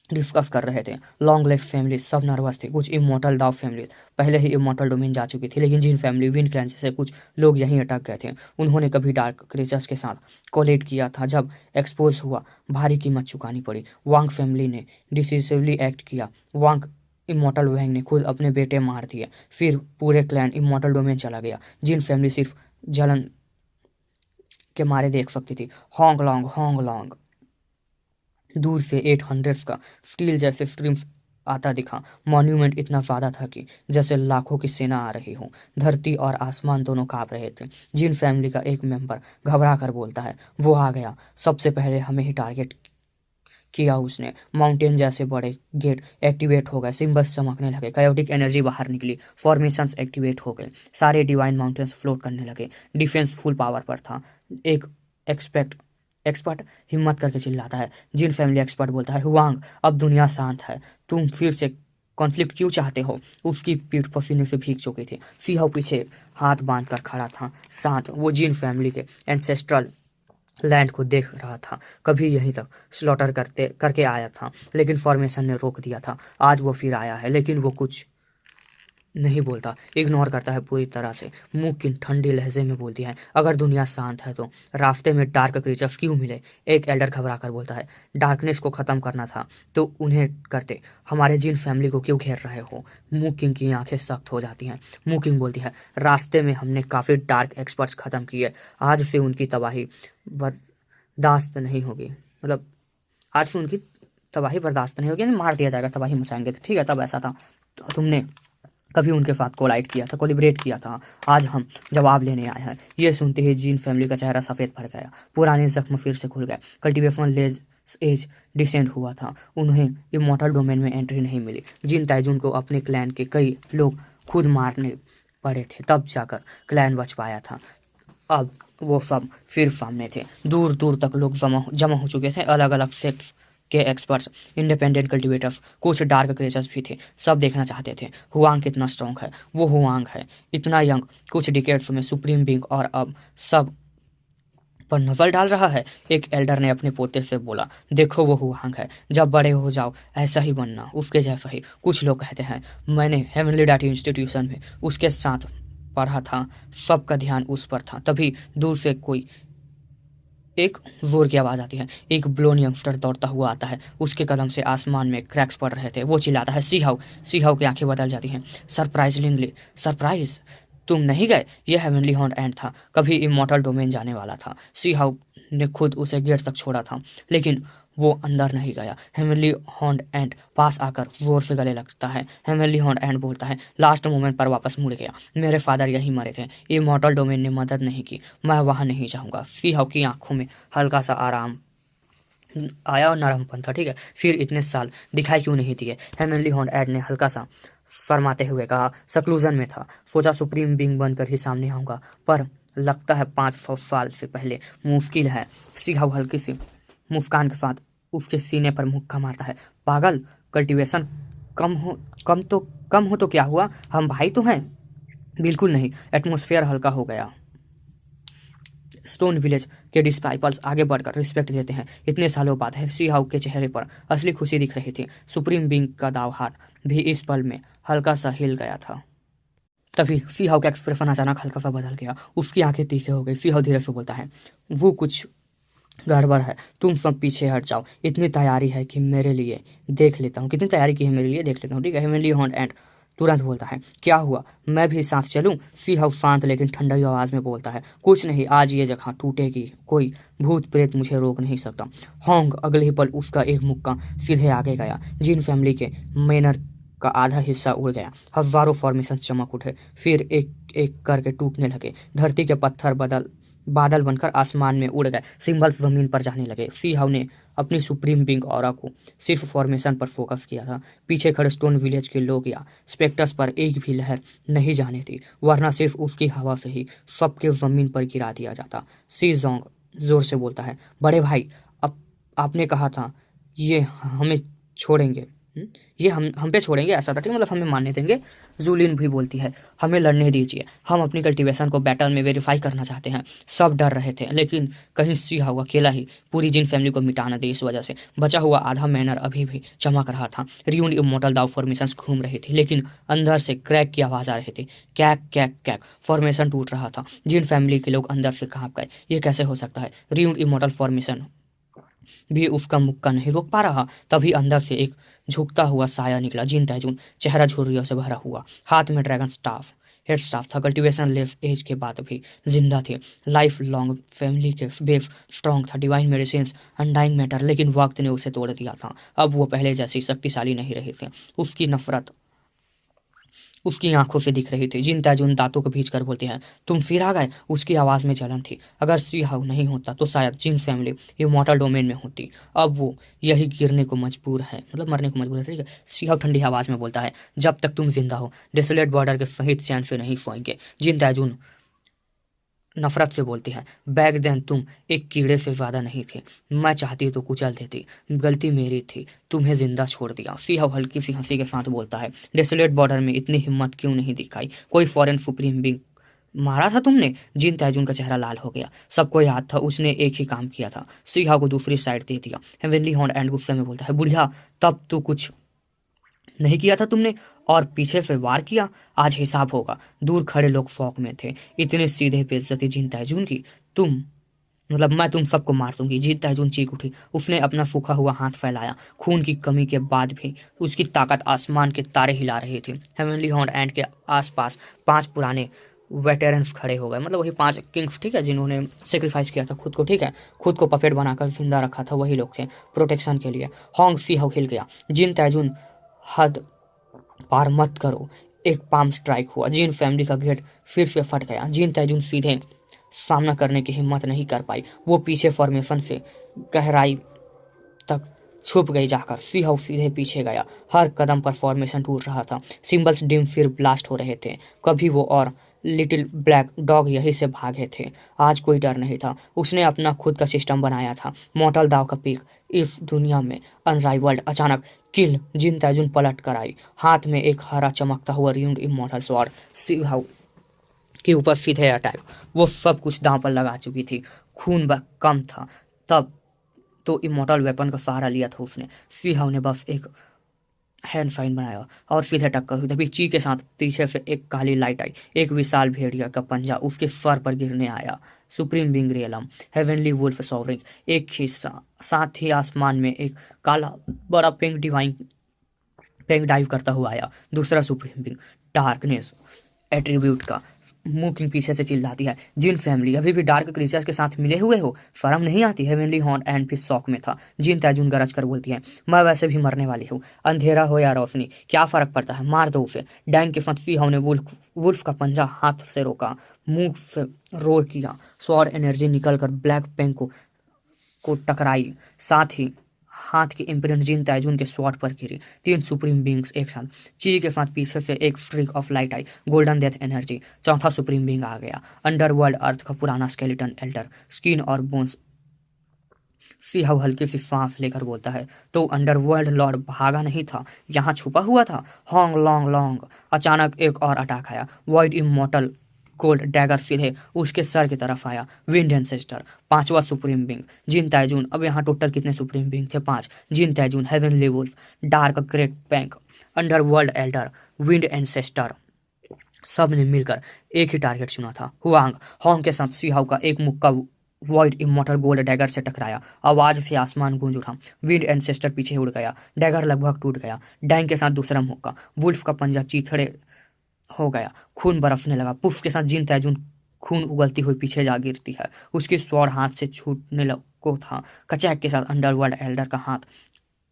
[SPEAKER 1] डिस्कस कर रहे थे। लॉन्ग लिव फैमिली सब नर्वस थे। कुछ इमॉर्टल दाव फैमिली पहले ही इमॉर्टल डोमेन जा चुकी थी, लेकिन जिन फैमिली विंड क्लैन जैसे कुछ लोग यहीं अटक गए थे। उन्होंने कभी डार्क क्रीचर्स के साथ कोलेट किया था। जब एक्सपोज हुआ, भारी कीमत चुकानी पड़ी। वांग फैमिली ने डिसिसिवली एक्ट किया। वांग इमॉर्टल वैंग ने खुद अपने बेटे मार दिए। फिर पूरे क्लैन इमॉर्टल डोमेन चला गया। जिन फैमिली सिर्फ जलन के मारे देख सकती थी। होंग लॉन्ग दूर से 800 का स्टील जैसे स्ट्रीम्स आता दिखा। मॉन्यूमेंट इतना ज्यादा था कि जैसे लाखों की सेना आ रही हो। धरती और आसमान दोनों कांप रहे थे। जिन फैमिली का एक मेंबर घबरा कर बोलता है, वो आ गया, सबसे पहले हमें ही टारगेट किया उसने। माउंटेन जैसे बड़े गेट एक्टिवेट हो गए। सिंबल्स चमकने लगे। कायोटिक एनर्जी बाहर निकली। फॉर्मेशंस एक्टिवेट हो गए। सारे डिवाइन माउंटेन्स फ्लोट करने लगे। डिफेंस फुल पावर पर था। एक एक्सपर्ट हिम्मत करके चिल्लाता है। जिन फैमिली एक्सपर्ट बोलता है, हुआंग अब दुनिया शांत है, तुम फिर से कॉन्फ्लिक्ट क्यों चाहते हो? उसकी पीठ पसीने से भीग चुकी थी। सीहाओ पीछे हाथ बांधकर खड़ा था, शांत। वो जिन फैमिली के एंसेस्ट्रल लैंड को देख रहा था। कभी यहीं तक स्लॉटर करके आया था, लेकिन फॉर्मेशन ने रोक दिया था। आज वो फिर आया है, लेकिन वो कुछ नहीं बोलता, इग्नोर करता है पूरी तरह से। मुंह की ठंडी लहजे में बोलती है, अगर दुनिया शांत है तो रास्ते में डार्क क्रीचर्स क्यों मिले? एक एल्डर घबरा कर बोलता है, डार्कनेस को खत्म करना था तो उन्हें करते, हमारे जिन फैमिली को क्यों घेर रहे हो? मुंह किंग की आंखें सख्त हो जाती हैं। मुंह किंग बोलती है, रास्ते में हमने काफी डार्क एक्सपर्ट्स खत्म किए, आज से उनकी तबाही बर्दाश्त नहीं होगी। मतलब आज से उनकी तबाही बर्दाश्त नहीं होगी, मार दिया जाएगा, तबाही मचाएंगे। तो ठीक है, तब ऐसा था। तो तुमने कभी उनके साथ कोलाइट किया था, कोलिब्रेट किया था, आज हम जवाब लेने आए हैं। ये सुनते ही जीन फैमिली का चेहरा सफ़ेद पड़ गया। पुराने जख्म फिर से खुल गए। कल्टीवेशन लेज एज डिसेंड हुआ था। उन्हें इमॉर्टल डोमेन में एंट्री नहीं मिली। जिन ताइजुन को अपने क्लैन के कई लोग खुद मारने पड़े थे, तब जाकर क्लैन बच पाया था। अब वो सब फिर सामने थे। दूर दूर तक लोग जमा हो चुके थे। अलग अलग सेक्ट्स के एक्सपर्ट्स, इंडिपेंडेंट कल्टिवेटर्स, कुछ डार्क क्रिएचर्स भी थे। सब देखना चाहते थे हुआंग कितना स्ट्रॉन्ग है। वो हुआंग है, इतना यंग, कुछ डिकेड्स में सुप्रीम बिंग, और अब सब पर नजर डाल रहा है। एक एल्डर ने अपने पोते से बोला, देखो वो हुआंग है, जब बड़े हो जाओ ऐसा ही बनना, उसके जैसा ही। कुछ लोग कहते हैं, मैंने हेवनली डाटी इंस्टीट्यूशन में उसके साथ पढ़ा था। सबका ध्यान उस पर था। तभी दूर से कोई एक जोर की आवाज आती है। एक ब्लोन यंगस्टर दौड़ता हुआ आता है। उसके कदम से आसमान में क्रैक्स पड़ रहे थे। वो चिल्लाता है, सी हाउ। सी हाउ की आंखें बदल जाती हैं। सरप्राइजिंगली, सरप्राइज, तुम नहीं गए? यह हेवनली हॉन्ट एंड था, कभी इमॉर्टल डोमेन जाने वाला था। सी हाउ ने खुद उसे गेट तक छोड़ा था, लेकिन वो अंदर नहीं गया। हेवनली हॉन्ट एंड पास आकर जोर से गले लगता है। हेवनली हॉन्ट एंड बोलता है, लास्ट मोमेंट पर वापस मुड़ गया। मेरे फादर यही मरे थे, इमॉर्टल डोमेन ने मदद नहीं की, मैं वहां नहीं जाऊंगा। सी हाउ की आंखों में हल्का सा आराम आया और नरमपन था। ठीक है, फिर इतने साल दिखाई क्यों नहीं दिए? हेवनली हॉन्ट एड ने हल्का सा शर्माते हुए कहा, सक्लूजन में था, सोचा सुप्रीम बिंग बनकर ही सामने आऊंगा, पर लगता है 500 साल से पहले मुश्किल है। सी हाउ हल्की सी मुस्कान के साथ उसके सीने पर मुक्का मारता है। पागल, कल्टीवेशन कम हो तो क्या हुआ, हम भाई तो हैं। बिल्कुल नहीं। एटमॉस्फेयर हल्का हो गया। स्टोन विलेज के डिस्पाइपल्स आगे बढ़कर रिस्पेक्ट देते हैं। इतने सालों बाद सी हाउ के चेहरे पर असली खुशी दिख रही थी। सुप्रीम बिंग का दाव हाथ भी इस पल में हल्का सा हिल गया था। तभी सी हाउ का एक्सप्रेशन अचानक हल्का सा बदल गया। उसकी आंखें तीखी हो गई। सी हाउ धीरे से बोलता है, वो कुछ गड़बड़ है, तुम सब पीछे हट जाओ। इतनी तैयारी है कि मेरे लिए देख लेता हूँ, कितनी तैयारी की है मेरे लिए देख लेता हूँ। ठीक है, हेवनली हॉन्ट एंड तुरंत बोलता है, क्या हुआ, मैं भी साथ चलूं? सी हाउ शांत लेकिन ठंडी आवाज में बोलता है, कुछ नहीं, आज ये जगह टूटेगी, कोई भूत प्रेत मुझे रोक नहीं सकता। होंग अगले ही पल उसका एक मुक्का सीधे आगे गया। जिन फैमिली के मैनर का आधा हिस्सा उड़ गया। हजारों फॉर्मेशन चमक उठे, फिर एक एक करके टूटने लगे। धरती के पत्थर बादल बनकर आसमान में उड़ गए। सिंबल्स जमीन पर जाने लगे। सी हाउ ने अपनी सुप्रीम बिंग ऑरा को सिर्फ फॉर्मेशन पर फोकस किया था। पीछे खड़े स्टोन विलेज के लोग या स्पेक्टर्स पर एक भी लहर नहीं जाने दी, वरना सिर्फ उसकी हवा से ही सबके जमीन पर गिरा दिया जाता। सी जोंग जोर से बोलता है, बड़े भाई, अब आपने कहा था ये हमें छोड़ेंगे ये हम पे छोड़ेंगे ऐसा था, ठीक मतलब हमें मानने देंगे। जूलिन भी बोलती है हमें लड़ने दीजिए, हम अपनी कल्टीवेशन को बैटल में वेरीफाई करना चाहते हैं। सब डर रहे थे, लेकिन कहीं सीहा अकेला ही पूरी जिन फैमिली को मिटा न दे। इस वजह से बचा हुआ आधा मैनर अभी भी चमक रहा था। रियून इमोर्टल दाव फॉर्मेशंस घूम रही थी, लेकिन अंदर से क्रैक की आवाज आ रही थी। कैक कैक कैक, फॉर्मेशन टूट रहा था। जिन फैमिली के लोग अंदर से कांप गए। ये कैसे हो सकता है? रियून इमोर्टल फॉर्मेशन भी उसका मुक्का नहीं रोक पा रहा। तभी अंदर से एक झुकता हुआ साया निकला। जिन तैजून, चेहरा झुर्रियों से भरा हुआ, हाथ में ड्रैगन स्टाफ, हेड स्टाफ था। कल्टीवेशन लेव एज के बाद भी जिंदा थे। लाइफ लॉन्ग फैमिली के बेस स्ट्रॉन्ग था। डिवाइन मेडिसिन, अनडाइंग मैटर, लेकिन वक्त ने उसे तोड़ दिया था। अब वो पहले जैसी शक्तिशाली नहीं रहे थे। उसकी नफरत उसकी आंखों से दिख रही थी। जिन तैजून दांतों को भींच कर बोलते हैं, तुम फिर आ गए। उसकी आवाज में जलन थी। अगर सीहाउ नहीं होता तो शायद जिन फैमिली इमॉर्टल डोमेन में होती। अब वो यही गिरने को मजबूर है, मतलब मरने को मजबूर है, ठीक है। सीहाउ ठंडी आवाज में बोलता है, जब तक तुम जिंदा हो डेसोलेट बॉर्डर के शहीद चैन से नहीं सोएंगे। जिन तैजून नफरत से बोलती है, बैक देन तुम एक कीड़े से ज्यादा नहीं थे। मैं चाहती तो कुचल देती, गलती मेरी थी, तुम्हें जिंदा छोड़ दिया। सीहाव हल्की सी हंसी के साथ बोलता है, डेसोलेट बॉर्डर में इतनी हिम्मत क्यों नहीं दिखाई? कोई फॉरेन सुप्रीम बिंग मारा था तुमने? जिन तैजून का चेहरा लाल हो गया। सबको याद था उसने एक ही काम किया था, सीहाव को दूसरी साइड दे दिया। हेवनली हॉर्न एंड गुस्से में बोलता है, बुढ़िया तब तो कुछ नहीं किया था तुमने, और पीछे से वार किया। आज हिसाब होगा। दूर खड़े लोग शौक में थे। इतने सीधे बेइज्जती जिन तैजून की, तुम मतलब मैं तुम सबको मार दूंगी। जिन तैजून चीख उठी। उसने अपना सूखा हुआ हाथ फैलाया। खून की कमी के बाद भी उसकी ताकत आसमान के तारे हिला रही थी। हेवनली हॉर्न एंड के आसपास 5 पुराने वेटरन्स खड़े हो गए, मतलब वही 5 किंग्स, ठीक है, जिन्होंने सेक्रीफाइस किया था खुद को, ठीक है, खुद को पपेट बनाकर जिंदा रखा था, वही लोग थे प्रोटेक्शन के लिए। होंग सी हाउ हिल गया। जिन तैजून, हद पार मत करो। एक पाम स्ट्राइक हुआ। जिन फैमिली का गेट फिर से फट गया। जिन तैजून सीधे सामना करने की हिम्मत नहीं कर पाई। वो पीछे फॉर्मेशन से गहराई तक छुप गई जाकर। सीहाउ सीधे पीछे गया। हर कदम पर फॉर्मेशन टूट रहा था। सिंबल्स डिम फिर ब्लास्ट हो रहे थे। कभी वो और लिटिल ब्लैक डॉग यहीं से भागे थे। आज कोई डर नहीं था। उसने अपना खुद का सिस्टम बनाया था। मॉर्टल दाव का पीक इस दुनिया में अनराइवल्ड। अचानक किल। जिन तैजून पलट कर आई, हाथ में एक हरा चमकता हुआ रियून्ड इमॉर्टल स्वॉर्ड। सीहाउ के ऊपर सीधे अटैक। वो सब कुछ दांव पर लगा चुकी थी। खून कम था तब तो इमोर्टल वेपन का सहारा लिया था उसने। सीहाउ ने बस एक हैंड साइन बनाया और सीधे टक्कर हुई। तभी ची के साथ पीछे से एक काली लाइट आई। एक विशाल भेड़िया का पंजा उसके सर पर गिरने आया। Supreme being realm, heavenly wolf sovereign, एक हिस्सा। साथ ही आसमान में एक काला बड़ा पेंग डाइव करता हुआ आया। दूसरा सुप्रीम बिंग डार्कनेस एट्रीब्यूट का। मुकिंग पीछे से चिल्लाती है, जिन फैमिली अभी भी डार्क क्रीचर्स के साथ मिले हुए हो, शर्म नहीं आती? हेवनली हॉर्न एंड भी शौक में था। जिन तैजून गरज कर बोलती है, मैं वैसे भी मरने वाली हूँ, अंधेरा हो या रोशनी क्या फर्क पड़ता है, मार दो उसे। डैंग के साथ सीहाउ ने वुल्फ का पंजा हाथ से रोका, मुंह से रोर किया। स्वॉर्ड एनर्जी निकलकर ब्लैक पेंग को टकराई। साथ ही हाथ की इम्प्रिंट जिन तैजून के स्वॉर्ड पर गिरी। 3 सुप्रीम बींग्स एक साथ। ची के साथ पीछे से एक streak of light I, golden death energy. चौथा सुप्रीम बींग आ गया, अंडरवर्ल्ड अर्थ का पुराना स्केलेटन एल्डर, स्किन और बोन्स। सीहाउ हल्की सी सांस लेकर बोलता है, तो अंडरवर्ल्ड लॉर्ड भागा नहीं था, यहाँ छुपा हुआ था। Hong long long. अचानक एक और अटैक आया। वॉइड इमोर्टल गोल्ड डैगर सीधे उसके सर की तरफ आया। विंड एंसेस्टर, 5वां सुप्रीम बिंग। जिन तैजून, अब यहाँ टोटल कितने सुप्रीम बिंग थे? 5। जिन तैजून, heavenly wolf, dark great bank, underworld elder, wind ancestor, सब ने मिलकर एक ही टारगेट चुना था, हुआंग। होंग के साथ सीहाउ का एक मुक्का वॉइड इमोर्टल गोल्ड डैगर से टकराया। आवाज से आसमान गूंज उठा। विंड एंसेस्टर पीछे उड़ गया। डैगर लगभग टूट गया। डैंग के साथ दूसरा मुक्का। वुल्फ का पंजा चीथड़े हो गया। खून बरसने लगा। पुफ के साथ जिन तैजून खून उगलती हुई पीछे जा गिरती है। उसकी स्वॉर्ड हाथ से छूटने को था। कचैक के साथ अंडरवर्ल्ड एल्डर का हाथ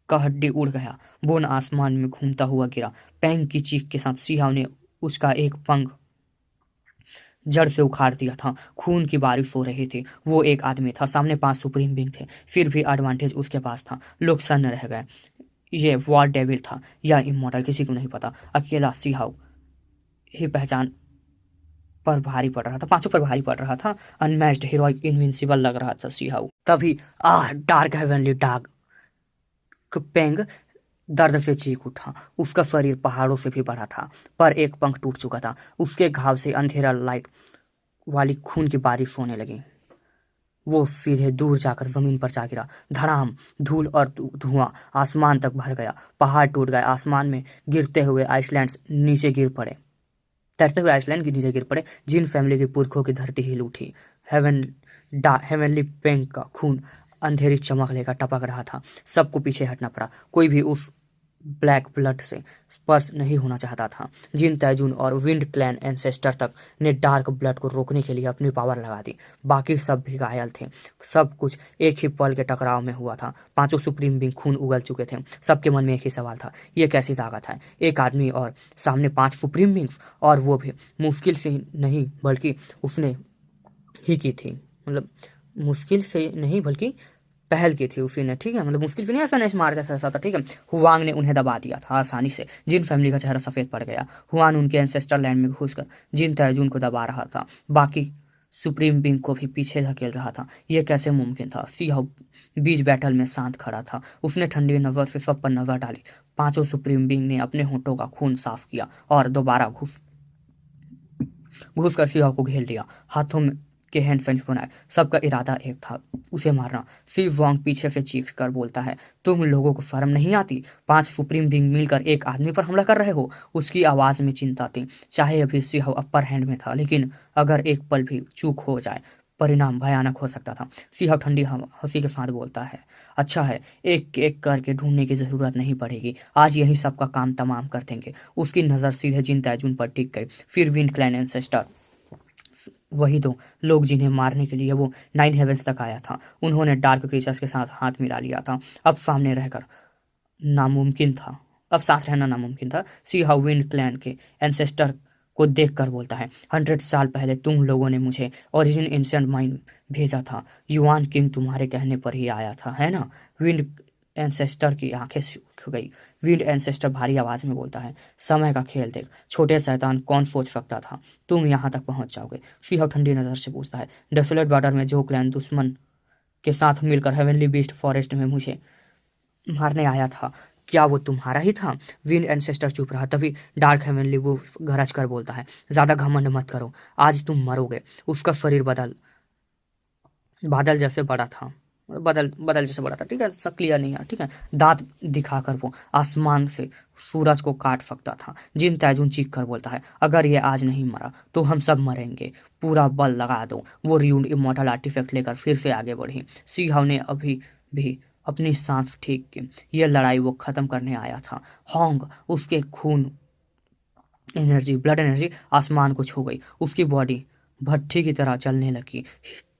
[SPEAKER 1] का हड्डी उड़ गया। बोन आसमान में घूमता हुआ गिरा। पैंग की चीख के साथ सीहाव ने उसका एक पंख जड़ से उखाड़ दिया था। खून की बारिश हो रही थी। वो एक आदमी था, सामने 5 सुप्रीम बिंग थे, फिर भी एडवांटेज उसके पास था। लोग सन्न रह गए। ये वॉर डेविल था या इमॉर्टल, किसी को नहीं पता। अकेला सीहाव ही पहचान पर भारी पड़ रहा था, 5 पर भारी पड़ रहा था। अनमैच्ड, हीरोइक, इनविंसिबल लग रहा था सीहाउ। तभी डार्क हेवनली डार्क पेंग दर्द से चीख उठा। उसका शरीर पहाड़ों से भी बड़ा था, पर एक पंख टूट चुका था। उसके घाव से अंधेरा लाइट वाली खून की बारिश होने लगी। वो सीधे दूर जाकर जमीन पर जा गिरा। धड़ाम, धूल और धुआं आसमान तक भर गया। पहाड़ टूट गए। आसमान में गिरते हुए आइसलैंड्स नीचे गिर पड़े। तैरते हुए आइसलैंड के नीचे गिर पड़े। जिन फैमिली के पुरखों की धरती हिल उठी। हेवनली पेंग का खून अंधेरी चमक लेकर टपक रहा था। सबको पीछे हटना पड़ा। कोई भी उस ब्लैक ब्लड से स्पर्श नहीं होना चाहता था। जिन तैजून और विंड क्लैन एंसेस्टर तक ने डार्क ब्लड को रोकने के लिए अपनी पावर लगा दी। बाकी सब भी घायल थे। सब कुछ एक ही पल के टकराव में हुआ था। पांचों सुप्रीम बींग खून उगल चुके थे। सबके मन में एक ही सवाल था, ये कैसी ताकत है? एक आदमी और सामने 5 सुप्रीम बींग्स, और वो भी मुश्किल से नहीं बल्कि उसने ही की थी। मतलब मुश्किल से नहीं बल्कि पहल की थी उसी ने, ठीक है। मतलब मुश्किल से नहीं, ऐसा नहीं मारता था, ऐसा था, ठीक है। हुआंग ने उन्हें दबा दिया था आसानी से। जिन फैमिली का चेहरा सफ़ेद पड़ गया। हुआन उनके एंसेस्टर लैंड में घुसकर जिन तैजून को दबा रहा था। बाकी सुप्रीम बींग को भी पीछे धकेल रहा था। यह कैसे मुमकिन था? सीहाउ बीच बैटल में शांत खड़ा था। उसने ठंडी नज़र से सब पर नज़र डाली। पांचों सुप्रीम बींग ने अपने होंठों का खून साफ किया और दोबारा घुस कर सीहाउ को घेर लिया। हाथों में के हैंड फेंस बनाए। सबका इरादा एक था, उसे मारना। सी वांग पीछे से चीख कर बोलता है, तुम लोगों को शर्म नहीं आती? 5 सुप्रीम बींग मिलकर एक आदमी पर हमला कर रहे हो। उसकी आवाज में चिंता थी। चाहे अभी सीहाउ अपर हैंड में था, लेकिन अगर एक पल भी चूक हो जाए परिणाम भयानक हो सकता था। सीहाउ ठंडी हंसी के साथ बोलता है, अच्छा है, एक एक करके ढूंढने की जरूरत नहीं पड़ेगी। आज यही सबका काम तमाम कर देंगे। उसकी नज़र सीधे जिन तैजून पर टिक गई। फिर विंड क्लैन एंसेस्टर, वही दो लोग जिन्हें मारने के लिए वो 9 हेवेंस तक आया था। उन्होंने डार्क क्रीचर्स के साथ हाथ मिला लिया था। अब सामने रहकर नामुमकिन था अब साथ रहना नामुमकिन था। सी हाउ विंड क्लैन के एंसेस्टर को देखकर बोलता है, 100 साल पहले तुम लोगों ने मुझे ओरिजिन एंशिएंट माइंड भेजा था। युआन किंग तुम्हारे कहने पर ही आया था, है ना? विंड एंसेस्टर की आंखें सूख गई। विंड एंसेस्टर भारी आवाज में बोलता है, समय का खेल देख, छोटे शैतान, कौन सोच सकता था तुम यहाँ तक पहुंच जाओगे? सीहाउ ठंडी नजर से पूछता है, डेसोलेट बॉर्डर में जो क्लैन दुश्मन के साथ मिलकर हेवनली बीस्ट फॉरेस्ट में मुझे मारने आया था, क्या वो तुम्हारा ही था? विंड एंसेस्टर चुप रहा। तभी डार्क हेवनली वो गरज कर बोलता है, ज्यादा घमंड मत करो, आज तुम मरोगे। उसका शरीर बादल जैसे बड़ा था, बदल बदल जैसे बड़ा था, ठीक है। सब क्लियर नहीं है, ठीक है। दांत दिखाकर वो आसमान से सूरज को काट सकता था। जिन तैजून चीख कर बोलता है, अगर ये आज नहीं मरा तो हम सब मरेंगे, पूरा बल लगा दो। वो रियून इमॉर्टल आर्टिफैक्ट लेकर फिर से आगे बढ़ी। सीहाउ ने अभी भी अपनी सांस ठीक की। यह लड़ाई वो खत्म करने आया था। होंग, उसके खून एनर्जी, ब्लड एनर्जी आसमान को छू गई। उसकी बॉडी भट्ठी की तरह चलने लगी।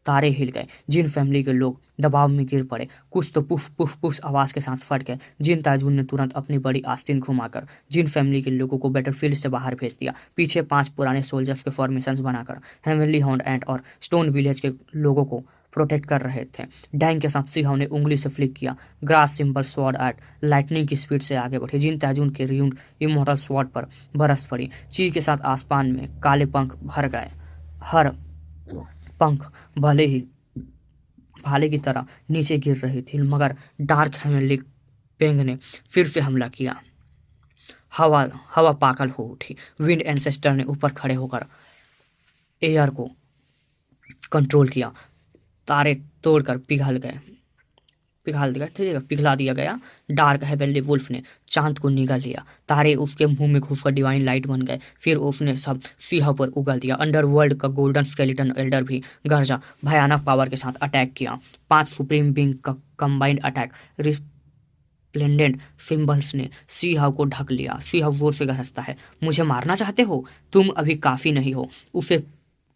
[SPEAKER 1] तारे हिल गए। जिन फैमिली के लोग दबाव में गिर पड़े। कुछ तो पुफ पुफ पुफ आवाज के साथ फट गए। जिन ताजून ने तुरंत अपनी बड़ी आस्तीन घुमाकर जिन फैमिली के लोगों को बैटलफील्ड से बाहर भेज दिया। पीछे 5 पुराने सोल्जर्स के फॉर्मेशंस बनाकर हेवनली हाउंड एंट और स्टोन विलेज के लोगों को प्रोटेक्ट कर रहे थे। डैंग के साथ सीहाउ ने उंगली से फ्लिक किया। Grass symbol sword at lightning की स्पीड से आगे बढ़े। जिन तैजून के रियून इमोर्टल स्वॉर्ड पर बरस पड़ी। ची के साथ आसमान में काले पंख भर गए। हर पंख भले ही भाले की तरह नीचे गिर रही थी, मगर डार्क हेवनली पेंग ने फिर से हमला किया। हवा हवा पागल हो उठी। विंड एंसेस्टर ने ऊपर खड़े होकर एयर को कंट्रोल किया। तारे तोड़कर पिघला दिया गया। डार्क हेवनली वुल्फ ने चांद को निगल लिया। तारे उसके मुंह में घुसकर डिवाइन लाइट बन गए। फिर उसने सब सीहाउ पर उगल दिया। अंडरवर्ल्ड का गोल्डन स्केलेटन एल्डर भी गरजा, भयानक पावर के साथ अटैक किया। 5 सुप्रीम बींग का कंबाइंड अटैक रिस्प्लेंडेंट सिंबल्स ने सीहाउ को ढक लिया। सीहाउ जोर से गरजता है, मुझे मारना चाहते हो? तुम अभी काफी नहीं हो। उसे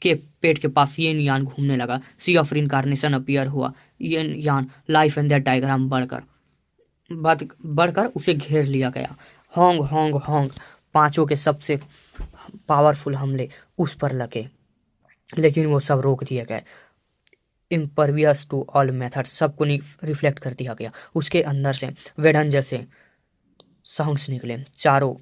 [SPEAKER 1] के पेट के पास येन यान घूमने लगा। सी ऑफ इनकारनेशन अपीयर हुआ। येन यान लाइफ एंड डेथ डायग्राम बढ़कर उसे घेर लिया गया। होंग होंग होंग, पांचों के सबसे पावरफुल हमले उस पर लगे, लेकिन वो सब रोक दिए गए। इम्परवियस टू ऑल मेथड, सबको रिफ्लेक्ट कर दिया गया। उसके अंदर से वेडन जैसे साउंड्स निकले। चारों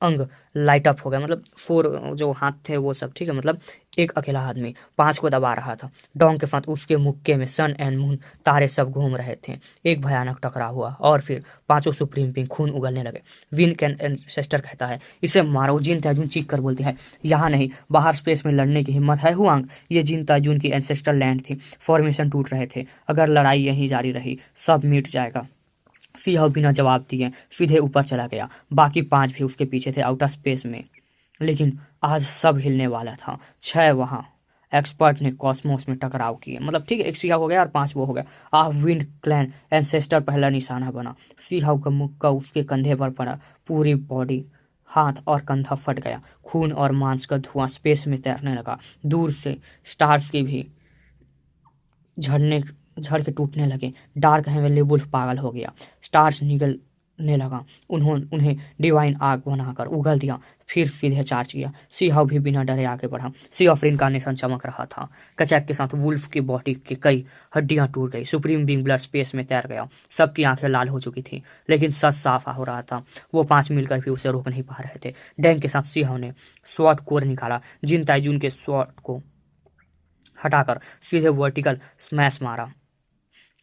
[SPEAKER 1] अंग लाइट अप हो गया, मतलब 4 जो हाथ थे वो सब, ठीक है, मतलब एक अकेला आदमी 5 को दबा रहा था। डोंग के साथ उसके मुक्के में सन एंड मून तारे सब घूम रहे थे। एक भयानक टकराव हुआ और फिर पांचों सुप्रीम बिंग खून उगलने लगे। विन कैन एंसेस्टर कहता है, इसे मारो। जिन ताजून चीख कर बोलती है, यहाँ नहीं, बाहर स्पेस में लड़ने की हिम्मत है हुआंग? ये जिन ताजून की एंसेस्टर लैंड थी, फॉर्मेशन टूट रहे थे। अगर लड़ाई यहीं जारी रही सब मिट जाएगा। सिंह बिना जवाब दिए सीधे ऊपर चला गया। बाकी 5 भी उसके पीछे थे आउटर स्पेस में। लेकिन आज सब हिलने वाला था। 6 वहां एक्सपर्ट ने कॉस्मोस में टकराव किए, मतलब ठीक है, एक सिंह हो गया और 5 वो हो गया। विंड क्लैन एंसेस्टर पहला निशाना बना। सिंह का मुक्का उसके कंधे पर पड़ा। पूरी बॉडी, हाथ और कंधा फट गया। खून और मांस का धुआं स्पेस में तैरने लगा। दूर से स्टार्स के भी झड़ने झड़ के टूटने लगे। डार्क हेवनली वुल्फ पागल हो गया। स्टार्स निगलने लगा। उन्हें डिवाइन आग बनाकर उगल दिया, फिर सीधे चार्ज किया। सिंह भी बिना डरे आगे बढ़ा। सी ऑफ इनकार्नेशन चमक रहा था। कचैक के साथ वुल्फ की बॉडी की कई हड्डियां टूट गई। सुप्रीम बीइंग ब्लड स्पेस में तैर गया। सबकी आंखें लाल हो चुकी थी, लेकिन सच साफ हो रहा था। वो 5 मिलकर भी उसे रोक नहीं पा रहे थे। डैंग के साथ सिंह ने स्वॉर्ड कोर निकाला। जिन ताइजून के स्वॉर्ड को हटाकर सीधे वर्टिकल स्मैश मारा।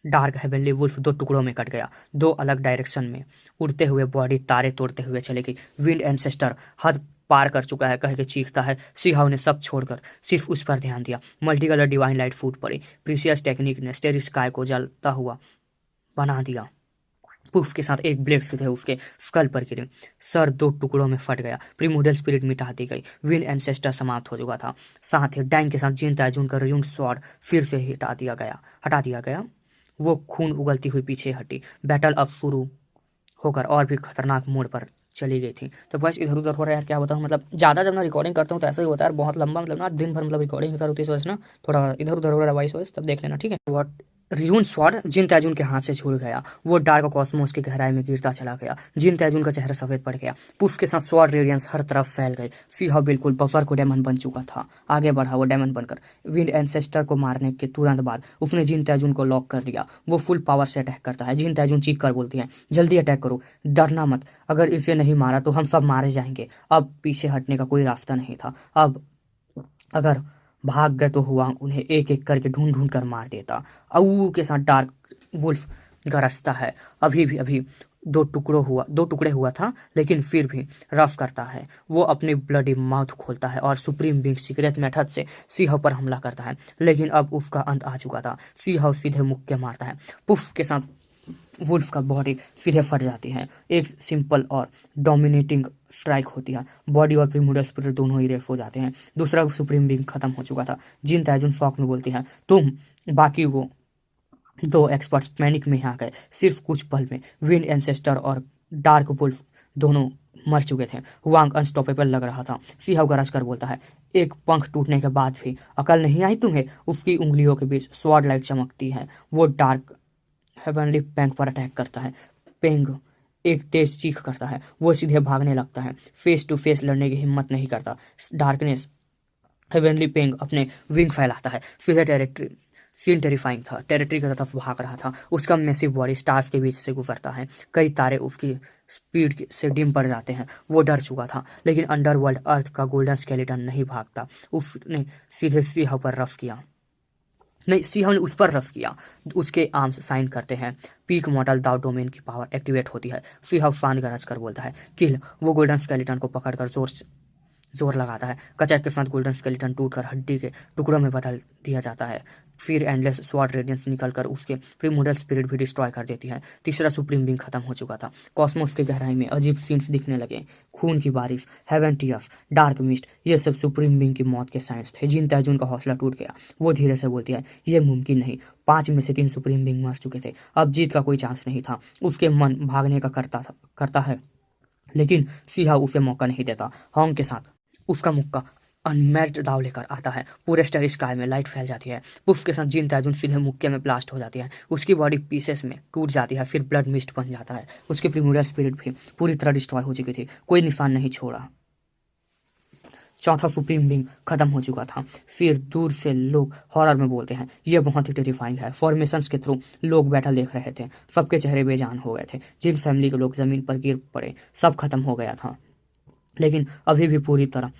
[SPEAKER 1] डार्क हेवनली वुल्फ 2 टुकड़ों में कट गया, 2 अलग डायरेक्शन में। उड़ते हुए बॉडी तारे तोड़ते हुए चले गई। विंड एंसेस्टर हद पार कर चुका है कह के चीखता है। सिंह ने सब छोड़कर सिर्फ उस पर ध्यान दिया। मल्टी कलर डिवाइन लाइट फूट पड़ी। प्रीसियस टेक्निक ने स्टेरी स्काई को जलता हुआ बना दिया। पुफ के साथ एक ब्लेड सीधे उसके स्कल पर गिरी। सर 2 टुकड़ों में फट गया। प्रीमोडल स्पिरिट मिटा दी गई। विंड एंसेस्टर समाप्त हो चुका था। साथ ही डैंग के साथ जिन ताइजून का र्यून स्वॉर्ड फिर से हटा दिया गया। वो खून उगलती हुई पीछे हटी। बैटल अब शुरू होकर और भी खतरनाक मोड़ पर चली गई थी। तो बस इधर उधर हो रहा है यार, क्या बताऊँ, मतलब ज़्यादा जब मैं रिकॉर्डिंग करता हूँ तो ऐसा ही होता है यार, बहुत लंबा, मतलब ना दिन भर मतलब रिकॉर्डिंग कर होती है, इस वजह से ना थोड़ा इधर उधर हो रहा है वॉइस वॉइस, तब देख लेना, ठीक है। वॉट रियून स्वॉर्ड जिन तैजून के हाथ से छूट गया। वो डार्क कॉस्मोस की गहराई में गिरता चला गया। जिन तैजून का चेहरा सफेद पड़ गया। पुफ के साथ स्वॉर्ड रेडियंस हर तरफ फैल गई। सिंह बिल्कुल बफर को डेमन बन चुका था। आगे बढ़ा वो डेमन बनकर। विंड एंसेस्टर को मारने के तुरंत बाद उसने जिन तैजून को लॉक कर लिया। वो फुल पावर से अटैक करता है। जिन तैजून चीख कर बोलती है, जल्दी अटैक करो, डरना मत। अगर इसे नहीं मारा तो हम सब मारे जाएंगे। अब पीछे हटने का कोई रास्ता नहीं था। अब अगर भाग गए तो हुआ उन्हें एक एक करके ढूंढ ढूंढ कर मार देता। अऊ के साथ डार्क वुल्फ गरजता है। अभी 2 टुकड़े हुआ था, लेकिन फिर भी रफ करता है। वो अपनी ब्लडी माउथ खोलता है और सुप्रीम बिंग सीक्रेट मेथड से सिंह पर हमला करता है। लेकिन अब उसका अंत आ चुका था। सिंह सीधे मुक्के मारता है। पुफ के साथ वुल्फ का बॉडी सीधे फट जाती है। एक सिंपल और डोमिनेटिंग स्ट्राइक होती है। बॉडी और प्रीमोडल स्पिरिट दोनों ही रेस हो जाते हैं। दूसरा सुप्रीम बिंग खत्म हो चुका था। जिन ताइजून शॉक में बोलती है, तुम। बाकी वो 2 एक्सपर्ट्स पैनिक में आ गए। सिर्फ कुछ पल में विंड एंसेस्टर और डार्क वुल्फ दोनों मर चुके थे। वांग अनस्टॉपेबल लग रहा था। सिंह गरज कर बोलता है, एक पंख टूटने के बाद भी अकल नहीं आई तुम्हें? उसकी उंगलियों के बीच स्वॉर्ड लाइट चमकती है। वो डार्क हेवनली पेंग पर अटैक करता है। पेंग एक तेज चीख करता है। वो सीधे भागने लगता है। फेस टू फेस लड़ने की हिम्मत नहीं करता। डार्कनेस हेवनली पेंग अपने विंग फैलाता है। सीधे सीन टेरिफाइंग था। टेरिटरी की तरफ भाग रहा था। उसका मैसिव बॉडी स्टार्स के बीच से गुजरता है। कई तारे उसकी स्पीड से डिम पड़ जाते हैं। वो डर चुका था, लेकिन अंडरवर्ल्ड अर्थ का गोल्डन स्केलेटन नहीं भागता। उसने सीधे सिंह पर रफ किया। नहीं, सिंह ने उस पर रफ किया। उसके आर्म्स साइन करते हैं। पीक मॉडल दाउ डोमेन की पावर एक्टिवेट होती है। सिंह शांत गरज कर बोलता है, किल। वो गोल्डन स्केलेटन को पकड़कर जोर लगाता है। कचैक के साथ गोल्डन स्केलेटन टूटकर हड्डी के टुकड़ों में बदल दिया जाता है। फिर एंडलेस स्वॉर्ड रेडियंस निकलकर उसके प्रीमोडल स्पिरिट भी डिस्ट्रॉय कर देती है। तीसरा सुप्रीम बिंग खत्म हो चुका था। कॉस्मोस की गहराई में अजीब सीन्स दिखने लगे। खून की बारिश, हेवन टीयर्स, डार्क मिस्ट, ये सब सुप्रीम बिंग की मौत के साइंस थे। जिन ताइजून का हौसला टूट गया। वो धीरे से बोलती है, ये मुमकिन नहीं। 5 में से 3 सुप्रीम बिंग मर चुके थे। अब जीत का कोई चांस नहीं था। उसके मन भागने का करता है, लेकिन सिंह उसे मौका नहीं देता। हॉन्ग के साथ उसका मुक्का अनमैच्ड दाव लेकर आता है। पूरे स्टार स्काई में लाइट फैल जाती है। पुफ के साथ जिन ताइजून सीधे मुक्के में ब्लास्ट हो जाती है। उसकी बॉडी पीसेस में टूट जाती है। फिर ब्लड मिस्ट बन जाता है। उसके प्रीमोडल स्पिरिट भी पूरी तरह डिस्ट्रॉय हो चुकी थी। कोई निशान नहीं छोड़ा। चौथा सुप्रीम बिंग खत्म हो चुका था। फिर दूर से लोग हॉरर में बोलते हैं, ये बहुत ही टेरिफाइंग है। फॉर्मेशंस के थ्रू लोग बैटल देख रहे थे। सबके चेहरे बेजान हो गए थे। जिन फैमिली के लोग जमीन पर गिर पड़े, सब खत्म हो गया था। लेकिन अभी भी पूरी तरह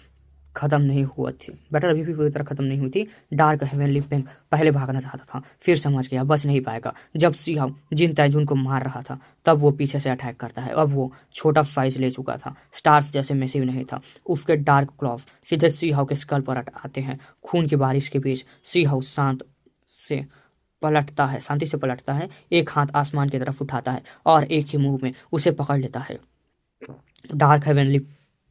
[SPEAKER 1] खत्म नहीं हुआ थी। बैटल अभी भी पूरी तरह खत्म नहीं हुई थी। डार्क हेवनली पिंक पहले भागना चाहता था, फिर समझ गया बच नहीं पाएगा। जब सीहाव जिन ताइजून को मार रहा था तब वो पीछे से अटैक करता है। अब वो छोटा साइज ले चुका था, स्टार्स जैसे मैसिव नहीं था। उसके डार्क क्लॉव सीधे सीहाव के स्कल पर आते हैं। खून की बारिश के बीच सीहाव से शांति से पलटता है, एक हाथ आसमान की तरफ उठाता है और एक ही मुंह में उसे पकड़ लेता है। डार्क हेवनली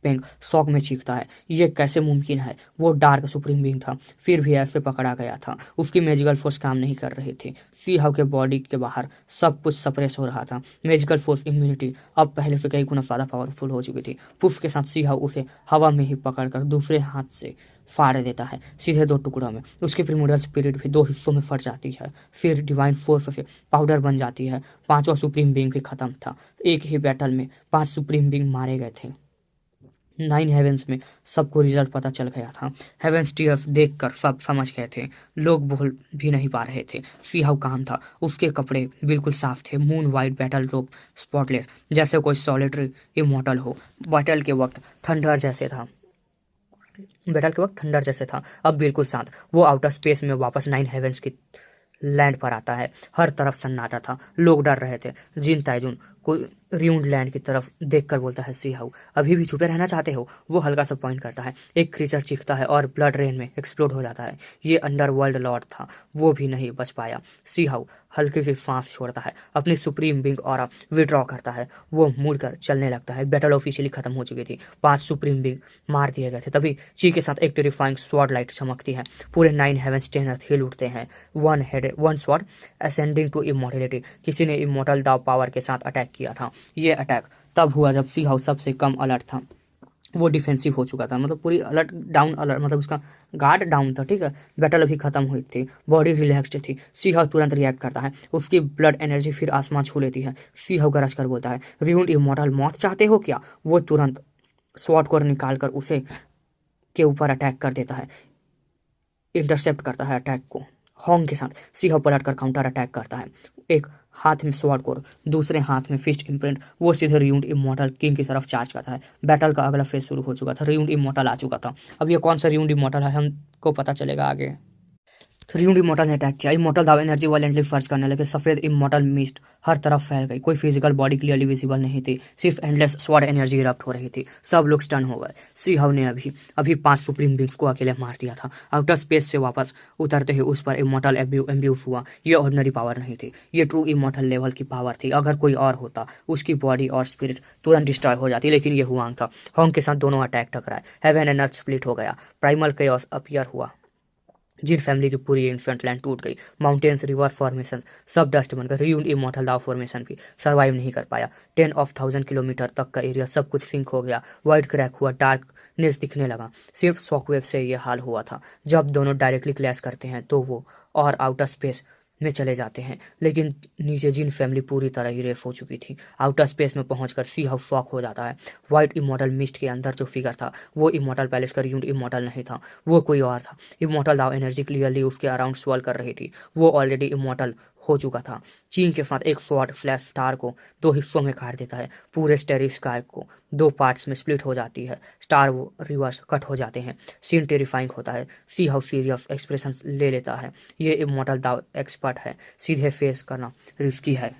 [SPEAKER 1] पिंक शौक में चीखता है, ये कैसे मुमकिन है? वो डार्क सुप्रीम बीइंग था, फिर भी ऐसे पकड़ा गया था। उसकी मैजिकल फोर्स काम नहीं कर रही थी। सीहाव के बॉडी के बाहर सब कुछ सप्रेस हो रहा था। मैजिकल फोर्स इम्यूनिटी अब पहले से कई गुना ज्यादा पावरफुल हो चुकी थी। पुफ के साथ सीहाव उसे हवा में ही पकड़कर दूसरे हाथ से फाड़ देता है, सीधे 2 टुकड़ों में। उसकी प्रिमोडियल स्पिरिट भी 2 हिस्सों में फट जाती है, फिर डिवाइन फोर्स से पाउडर बन जाती है। 5वां सुप्रीम बीइंग भी खत्म था। एक ही बैटल में 5 सुप्रीम बीइंग मारे गए थे। 9 हेवेंस में सबको रिजल्ट पता चल गया था। हेवेंस टीयर्स देखकर सब समझ गए थे। लोग बोल भी नहीं पा रहे थे। सीहाव काम था, उसके कपड़े बिल्कुल साफ थे, मून वाइट बैटल रोब स्पॉटलेस, जैसे कोई सॉलिटरी इमॉर्टल हो। बैटल के वक्त थंडर जैसे था, अब बिल्कुल शांत। वो आउटर स्पेस में वापस 9 हेवेंस की लैंड पर आता है। हर तरफ सन्नाटा था, लोग डर रहे थे। जिन ताइजून को र्यून्ड लैंड की तरफ देखकर बोलता है, सीहाउ अभी भी छुपे रहना चाहते हो? वो हल्का सा पॉइंट करता है। एक क्रीचर चीखता है और ब्लड रेन में एक्सप्लोड हो जाता है। ये अंडरवर्ल्ड लॉर्ड था, वो भी नहीं बच पाया। सीहाउ हल्की सी सांस छोड़ता है, अपनी सुप्रीम बिंग और विड्रॉ करता है। वो मुड़कर चलने लगता है। बैटल ऑफिशियली खत्म हो चुकी थी, 5 सुप्रीम बिंग मार दिए गए थे। तभी ची के साथ एक टेरिफाइंग स्वॉर्ड लाइट चमकती है। पूरे 9 हेवेंस टेनर हिल उठते हैं। One sword ascending to immortality. किसी ने इमॉर्टल दाव पावर के साथ अटैक किया था। ये अटैक तब हुआ जब सीहाउ सबसे कम अलर्ट था। वो डिफेंसिव हो चुका था, मतलब पूरी अलर्ट, मतलब उसका गार्ड डाउन था। ठीक है, बैटल अभी खत्म हुई थी, बॉडी रिलैक्स्ड थी। सीहाउ तुरंत रिएक्ट करता है, उसकी ब्लड एनर्जी फिर आसमान छू लेती है। सीहाउ गरज कर बोलता है, र्यून्ड इमॉर्टल मौत चाहते हो क्या? वो तुरंत स्वॉर्ड को निकालकर उसे के ऊपर अटैक कर देता है, इंटरसेप्ट करता है अटैक को। हॉन्ग के साथ सीहाउ पलटकर काउंटर अटैक करता है। एक हाथ में स्वॉर्ड कोर, दूसरे हाथ में फिस्ट इम्प्रिंट। वो सीधे र्यून्ड इमॉर्टल किंग की तरफ चार्ज करता है। बैटल का अगला फेज शुरू हो चुका था, र्यून्ड इमॉर्टल आ चुका था। अब ये कौन सा र्यून्ड इमॉर्टल है हमको पता चलेगा आगे। र्यून्ड इमॉर्टल ने अटैक किया। इमॉर्टल दाव एनर्जी वायलेंटली फर्ज करने लगे। सफेद इमॉर्टल मिस्ट हर तरफ फैल गई। कोई फिजिकल बॉडी क्लियरली विजिबल नहीं थी, सिर्फ एंडलेस स्वॉर्ड एनर्जी इरप्ट हो रही थी। सब लोग स्टन हो गए। सीहाउ ने अभी 5 सुप्रीम बींग्स को अकेले मार दिया था। आउटर स्पेस से वापस उतरते ही उस पर इमॉर्टल एम्ब्यूस हुआ। ये ऑर्डिनरी पावर नहीं थी, ये ट्रू इमॉर्टल लेवल की पावर थी। अगर कोई और होता उसकी बॉडी और स्पिरिट तुरंत डिस्ट्रॉय हो जाती, लेकिन ये हुआंग था। हॉन्ग के साथ दोनों अटैक टकराए। हेवन एंड अर्थ स्प्लिट हो गया। प्राइमल केओस अपीयर हुआ। जिन फैमिली की पूरी एंशिएंट लैंड टूट गई। माउंटेन्स, रिवर फॉर्मेशन सब डस्ट बन गए। र्यून्ड इमॉर्टल दाव फॉर्मेशन भी सर्वाइव नहीं कर पाया। 10,000 किलोमीटर तक का एरिया सब कुछ सिंक हो गया। वाइड क्रैक हुआ, डार्कनेस दिखने लगा। सिर्फ शॉकवेव से ये हाल हुआ था। जब दोनों डायरेक्टली क्लैश करते हैं तो वो और आउटर स्पेस में चले जाते हैं, लेकिन नीचे जिन फैमिली पूरी तरह ही रेस हो चुकी थी। आउटर स्पेस में पहुंचकर सीहाउ शॉक हो जाता है। व्हाइट इमॉर्टल मिस्ट के अंदर जो फिगर था वो इमॉर्टल पैलेस का र्यून्ड इमॉर्टल नहीं था, वो कोई और था। इमॉर्टल दाव एनर्जी क्लियरली उसके अराउंड स्वर्ल कर रही थी। वो ऑलरेडी इमॉर्टल हो चुका था। चीन के साथ एक स्वॉर्ड फ्लैश स्टार को 2 हिस्सों में काट देता है। पूरे स्टेरी स्काई को 2 पार्ट्स में स्प्लिट हो जाती है। स्टार वो रिवर्स कट हो जाते हैं। सीन टेरिफाइंग होता है। सीहाउ सीरियस एक्सप्रेशन ले लेता है। ये इमॉर्टल दाव एक्सपर्ट है, सीधे फेस करना रिस्की है।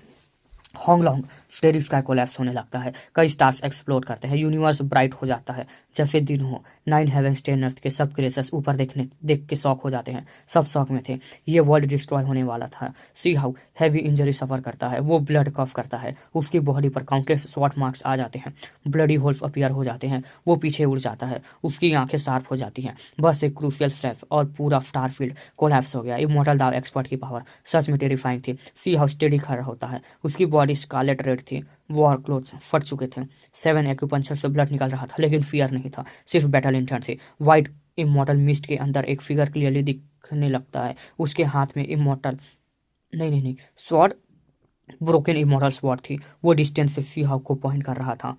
[SPEAKER 1] होंगलोंग स्टेरी स्काई कोलैप्स होने लगता है। कई स्टार्स एक्सप्लोड करते हैं। यूनिवर्स ब्राइट हो जाता है जैसे दिन हो। 9 हेवेंस 10 अर्थ के सब क्रेसर्स ऊपर देख के शॉक हो जाते हैं। सब शॉक में थे, ये वर्ल्ड डिस्ट्रॉय होने वाला था। सीहाउ हैवी इंजरी सफर करता है। वो ब्लड कफ करता है। उसकी बॉडी पर काउंटलेस स्वॉट मार्क्स आ जाते हैं। ब्लडी होल्स अपीयर हो जाते हैं। वो पीछे उड़ जाता है। उसकी आंखें शार्प हो जाती हैं। बस एक क्रूशियल स्टेप और पूरा स्टार फील्ड कोलैप्स हो गया। इमॉर्टल दाव एक्सपर्ट की पावर सच में टेरिफाइंग थी। सीहाउ स्टेडी खड़ा होता है। उसकी बॉडी स्कारलेट रेड थी। वॉर क्लोथ्स फट चुके थे। 7 एक्यूपंक्चर से ब्लड निकल रहा था, लेकिन फियर नहीं था, सिर्फ बैटल इंटेंट थी। व्हाइट इमॉर्टल मिस्ट के अंदर एक फिगर क्लियरली दिखने लगता है। उसके हाथ में इमॉर्टल नहीं स्वॉर्ड, ब्रोकन इमॉर्टल स्वॉर्ड थी। वो डिस्टेंस से सीहाउ को पॉइंट कर रहा था।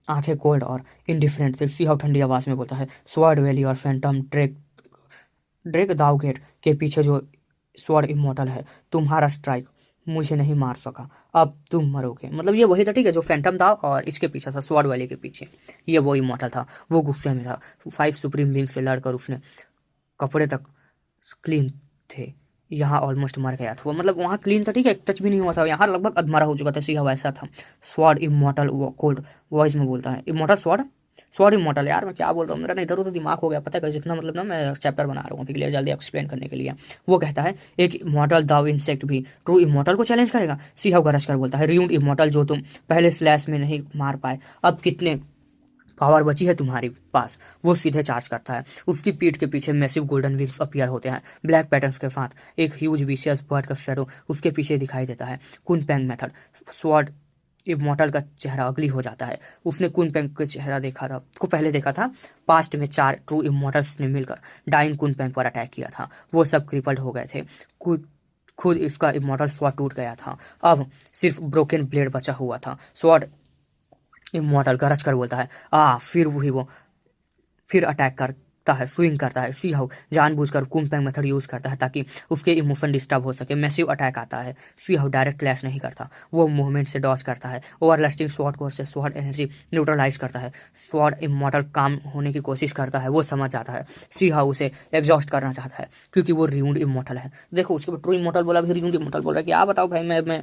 [SPEAKER 1] आंखें कोल्ड और इनडिफरेंट थे। सीहाउ ठंडी आवाज में बोलता है, स्वॉर्ड वैली और फैंटम ड्रेक दावगेट के पीछे जो स्वॉर्ड इमॉर्टल है, तुम्हारा स्ट्राइक मुझे नहीं मार सका, अब तुम मरोगे। मतलब ये वही था, ठीक है, जो फैंटम था और इसके पीछे था, स्वॉर्ड वैली के पीछे। ये वो इमॉर्टल था, वो गुस्से में था। 5 सुप्रीम बींग से लड़कर उसने कपड़े तक क्लीन थे। यहाँ ऑलमोस्ट मर गया था वो, मतलब वहाँ क्लीन था, ठीक है, टच भी नहीं हुआ था। यहाँ लगभग अधमरा हो चुका था, सीधा वैसा था। स्वॉर्ड इमॉर्टल कोल्ड वॉइस में बोलता है, इमॉर्टल स्वॉर्ड, स्वॉर्ड इमॉर्टल। यार मैं क्या बोल रहा हूँ, मेरा ना इधर उधर दिमाग हो गया, पता है जितना, मतलब ना मैं चैप्टर बना रहा हूँ अभी के लिए जल्दी एक्सप्लेन करने के लिए। वो कहता है एक इमॉर्टल दाव इंसेक्ट भी ट्रू इमॉर्टल को चैलेंज करेगा। सी हाउ गरज कर बोलता है, रियून्ड इमॉर्टल जो तुम पहले स्लैश में नहीं मार पाए, अब कितने पावर बची है तुम्हारे पास। वो सीधे चार्ज करता है, उसकी पीठ के पीछे मैसिव गोल्डन विंग्स अपीयर होते हैं ब्लैक पैटर्न्स के साथ। एक ह्यूज विशियस बर्ड का शैडो उसके पीछे दिखाई देता है। कुन पैंग मेथड, स्वॉर्ड इमॉर्टल का चेहरा अगली हो जाता है। उसने कुन पैंग का चेहरा देखा था, को पहले देखा था। पास्ट में 4 ट्रू इमॉर्टल्स ने मिलकर डाइन कुन पैंग पर अटैक किया था, वो सब क्रिपल्ड हो गए थे। खुद इसका इमॉर्टल स्वॉर्ड टूट गया था, अब सिर्फ ब्रोकन ब्लेड बचा हुआ था। स्वॉर्ड इमॉर्टल गरज कर बोलता है, फिर वही वो फिर अटैक करता है, स्विंग करता है। सी हाउ जानबूझकर कुमपैंग मेथड यूज़ करता है ताकि उसके इमोशन डिस्टर्ब हो सके। मैसिव अटैक आता है, सी हाउ डायरेक्ट क्लैश नहीं करता, वो मूवमेंट से डॉज करता है। ओवरलास्टिंग स्वॉर्ड कोर से स्वॉर्ड एनर्जी न्यूट्रलाइज करता है। स्वॉर्ड इमॉर्टल काम होने की कोशिश करता है, वो समझ जाता है सी हाउ उसे एग्जॉस्ट करना चाहता है क्योंकि वो रियून्ड इमॉर्टल है। देखो उसके बाद ट्रू इमॉर्टल बोला, फिर रियून्ड इमॉर्टल बोल रहा है कि आप बताओ भाई, मैं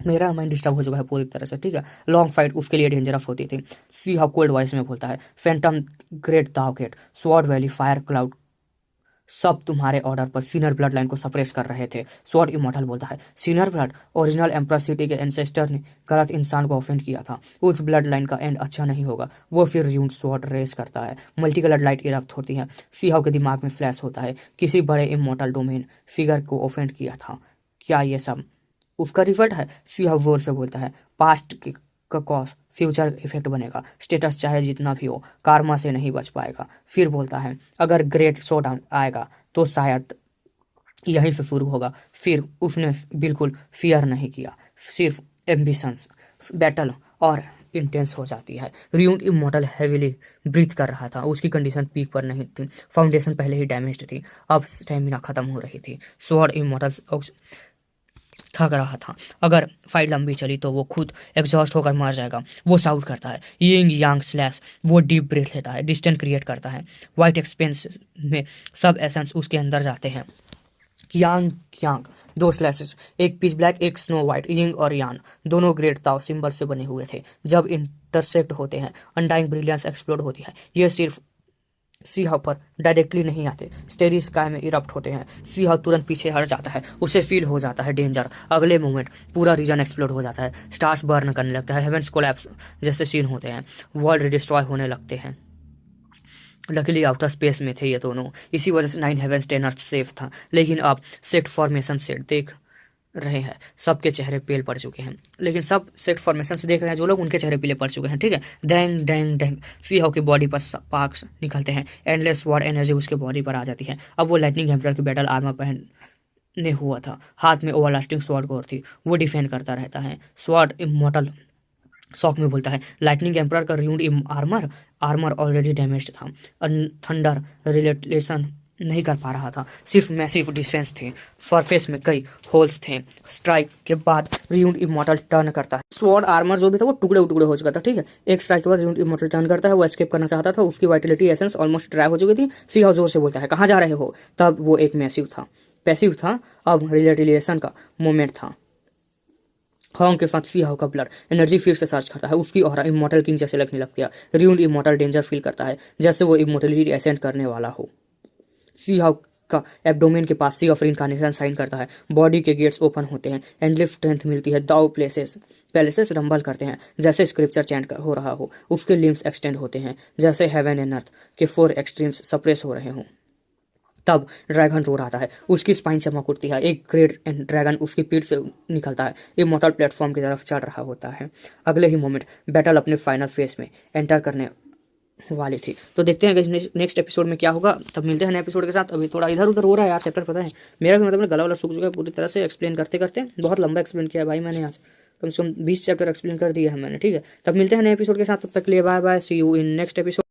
[SPEAKER 1] मेरा माइंड डिस्टर्ब हो चुका है पूरी तरह से, ठीक है। लॉन्ग फाइट उसके लिए डेंजरस होती थी। सी हाउ कोल्ड वॉइस में बोलता है, फैंटम ग्रेट दावगेट स्वॉर्ड वैली फायर क्लाउड सब तुम्हारे ऑर्डर पर सीनियर ब्लड लाइन को सप्रेस कर रहे थे। स्वॉर्ड इमॉर्टल बोलता है, senior blood original emperor city के एंसेस्टर ने गलत इंसान को ऑफेंड किया था, उस ब्लड लाइन का एंड अच्छा नहीं होगा। वो फिर यून स्वॉर्ड रेस करता है, मल्टी कलर लाइट इरप्ट होती है। सी हाउ के दिमाग में फ्लैश होता है, किसी बड़े इमॉर्टल डोमेन फिगर को ऑफेंड किया था, क्या ये सब उसका रिजल्ट है। सी हाउ जोर से बोलता है, पास्ट का कॉस फ्यूचर इफेक्ट बनेगा, स्टेटस चाहे जितना भी हो कार्मा से नहीं बच पाएगा। फिर बोलता है, अगर ग्रेट शोडाउन आएगा तो शायद यहीं से शुरू होगा। फिर उसने बिल्कुल फियर नहीं किया, सिर्फ एम्बिशंस। बैटल और इंटेंस हो जाती है। रियून इमॉर्टल हैवीली ब्रीथ कर रहा था, उसकी कंडीशन पीक पर नहीं थी, फाउंडेशन पहले ही डैमेज्ड थी, अब स्टेमिना खत्म हो रही थी। स्वॉर्ड इमॉर्टल थक रहा था, अगर फाइट लंबी चली तो वो खुद एग्जॉस्ट होकर मर जाएगा। वो साउट करता है, यिंग यांग स्लैश। वो डीप ब्रेथ लेता है, डिस्टेंस क्रिएट करता है। वाइट एक्सपेंस में सब एसेंस उसके अंदर जाते हैं। यांग यांग 2 स्लैशेस, एक पीच ब्लैक एक स्नो वाइट। यिंग और यान दोनों ग्रेट ताओ सिंबल से बने हुए थे, जब इंटरसेक्ट होते हैं अनडाइंग ब्रिलियंस एक्सप्लोड होती है। ये सिर्फ सी हाउ पर डायरेक्टली नहीं आते, स्टेरी स्काई में इरप्ट होते हैं। सी हाउ तुरंत पीछे हट जाता है, उसे फील हो जाता है डेंजर। अगले मोमेंट पूरा रीजन एक्सप्लोड हो जाता है, स्टार्स बर्न करने लगता है, हेवेंस कोलैप्स जैसे सीन होते हैं, वर्ल्ड डिस्ट्रॉय होने लगते हैं। लकीली आउटर स्पेस में थे ये दोनों, इसी वजह से 9 हेवेंस 10 अर्थ सेफ था। लेकिन अब सेट फॉर्मेशन सेट देख रहे हैं, सबके चेहरे पेल पड़ चुके हैं। लेकिन सब सेट फॉर्मेशन से देख रहे हैं जो लोग, उनके चेहरे पीले पड़ चुके हैं, ठीक है। Dang dang dang see how की बॉडी पर स्पार्क्स निकलते हैं, एंडलेस वॉर एनर्जी उसके बॉडी पर आ जाती है। अब वो लाइटनिंग एम्परर की बैटल आर्मर पहनने हुआ था, हाथ में ओवरलास्टिंग स्वॉर्ड कोर थी, वो डिफेंड करता रहता है। स्वॉर्ड इमॉर्टल शॉक में बोलता है, लाइटनिंग एम्परर का रियून्ड आर्मर आर्मर ऑलरेडी डैमेज्ड था, थंडर रिलेटेशन नहीं कर पा रहा था, सिर्फ मैसिव डिफेंस थे, सरफेस में कई होल्स थे। स्ट्राइक के बाद रियून्ड इमॉर्टल टर्न करता है, स्वॉर्ड आर्मर जो भी था वो टुकड़े टुकड़े हो चुका था, ठीक है। एक स्ट्राइक के बाद रियून्ड इमॉर्टल टर्न करता है, वो एस्केप करना चाहता था, उसकी वाइटलिटी एसेंस ऑलमोस्ट ड्राई हो चुकी थी। सी हाउ जोर से बोलता है, कहाँ जा रहे हो। तब वो एक मैसिव था, पैसिव था, अब रिलेटिलेशन का मोमेंट था। हॉन्ग के साथ सी हाउ का ब्लड एनर्जी फिर से सर्च करता है, उसकी ऑरा इमॉर्टल किंग जैसे लगने लगती है। रियून्ड इमॉर्टल डेंजर फील करता है, जैसे वो इमॉर्टलिटी एसेंट करने वाला हो। सी हाउ का एब्डोमेन के पास सी ऑफ इनकार्नेशन साइन करता है, बॉडी के गेट्स ओपन होते हैं, एंडलेस स्ट्रेंथ मिलती है। दाउ पैलेसेस रंबल करते हैं जैसे स्क्रिप्चर चैंट हो रहा हो, उसके लिम्स एक्सटेंड होते हैं जैसे हेवन एंड अर्थ के 4 एक्सट्रीम्स सप्रेस हो रहे हों। तब ड्रैगन रोड आता है, उसकी स्पाइन चमक उठती है, एक ग्रेट ड्रैगन उसकी पीठ से निकलता है, इमॉर्टल प्लेटफॉर्म की तरफ चढ़ रहा होता है। अगले ही मोमेंट बैटल अपने फाइनल फेज में एंटर करने वाली थी। तो देखते हैं कि नेक्स्ट एपिसोड में क्या होगा, तब मिलते हैं नए एपिसोड के साथ। अभी थोड़ा इधर उधर हो रहा है यार चैप्टर, पता है मेरा भी, मतलब गला वाला सूख चुका है पूरी तरह से, एक्सप्लेन करते करते बहुत लंबा एक्सप्लेन किया है भाई मैंने, आज कम से कम 20 चैप्टर एक्सप्लेन कर दिया है मैंने, ठीक है। तब मिलते हैं नए एपिसोड के साथ, तब तक के लिए bye bye, see you in next episode.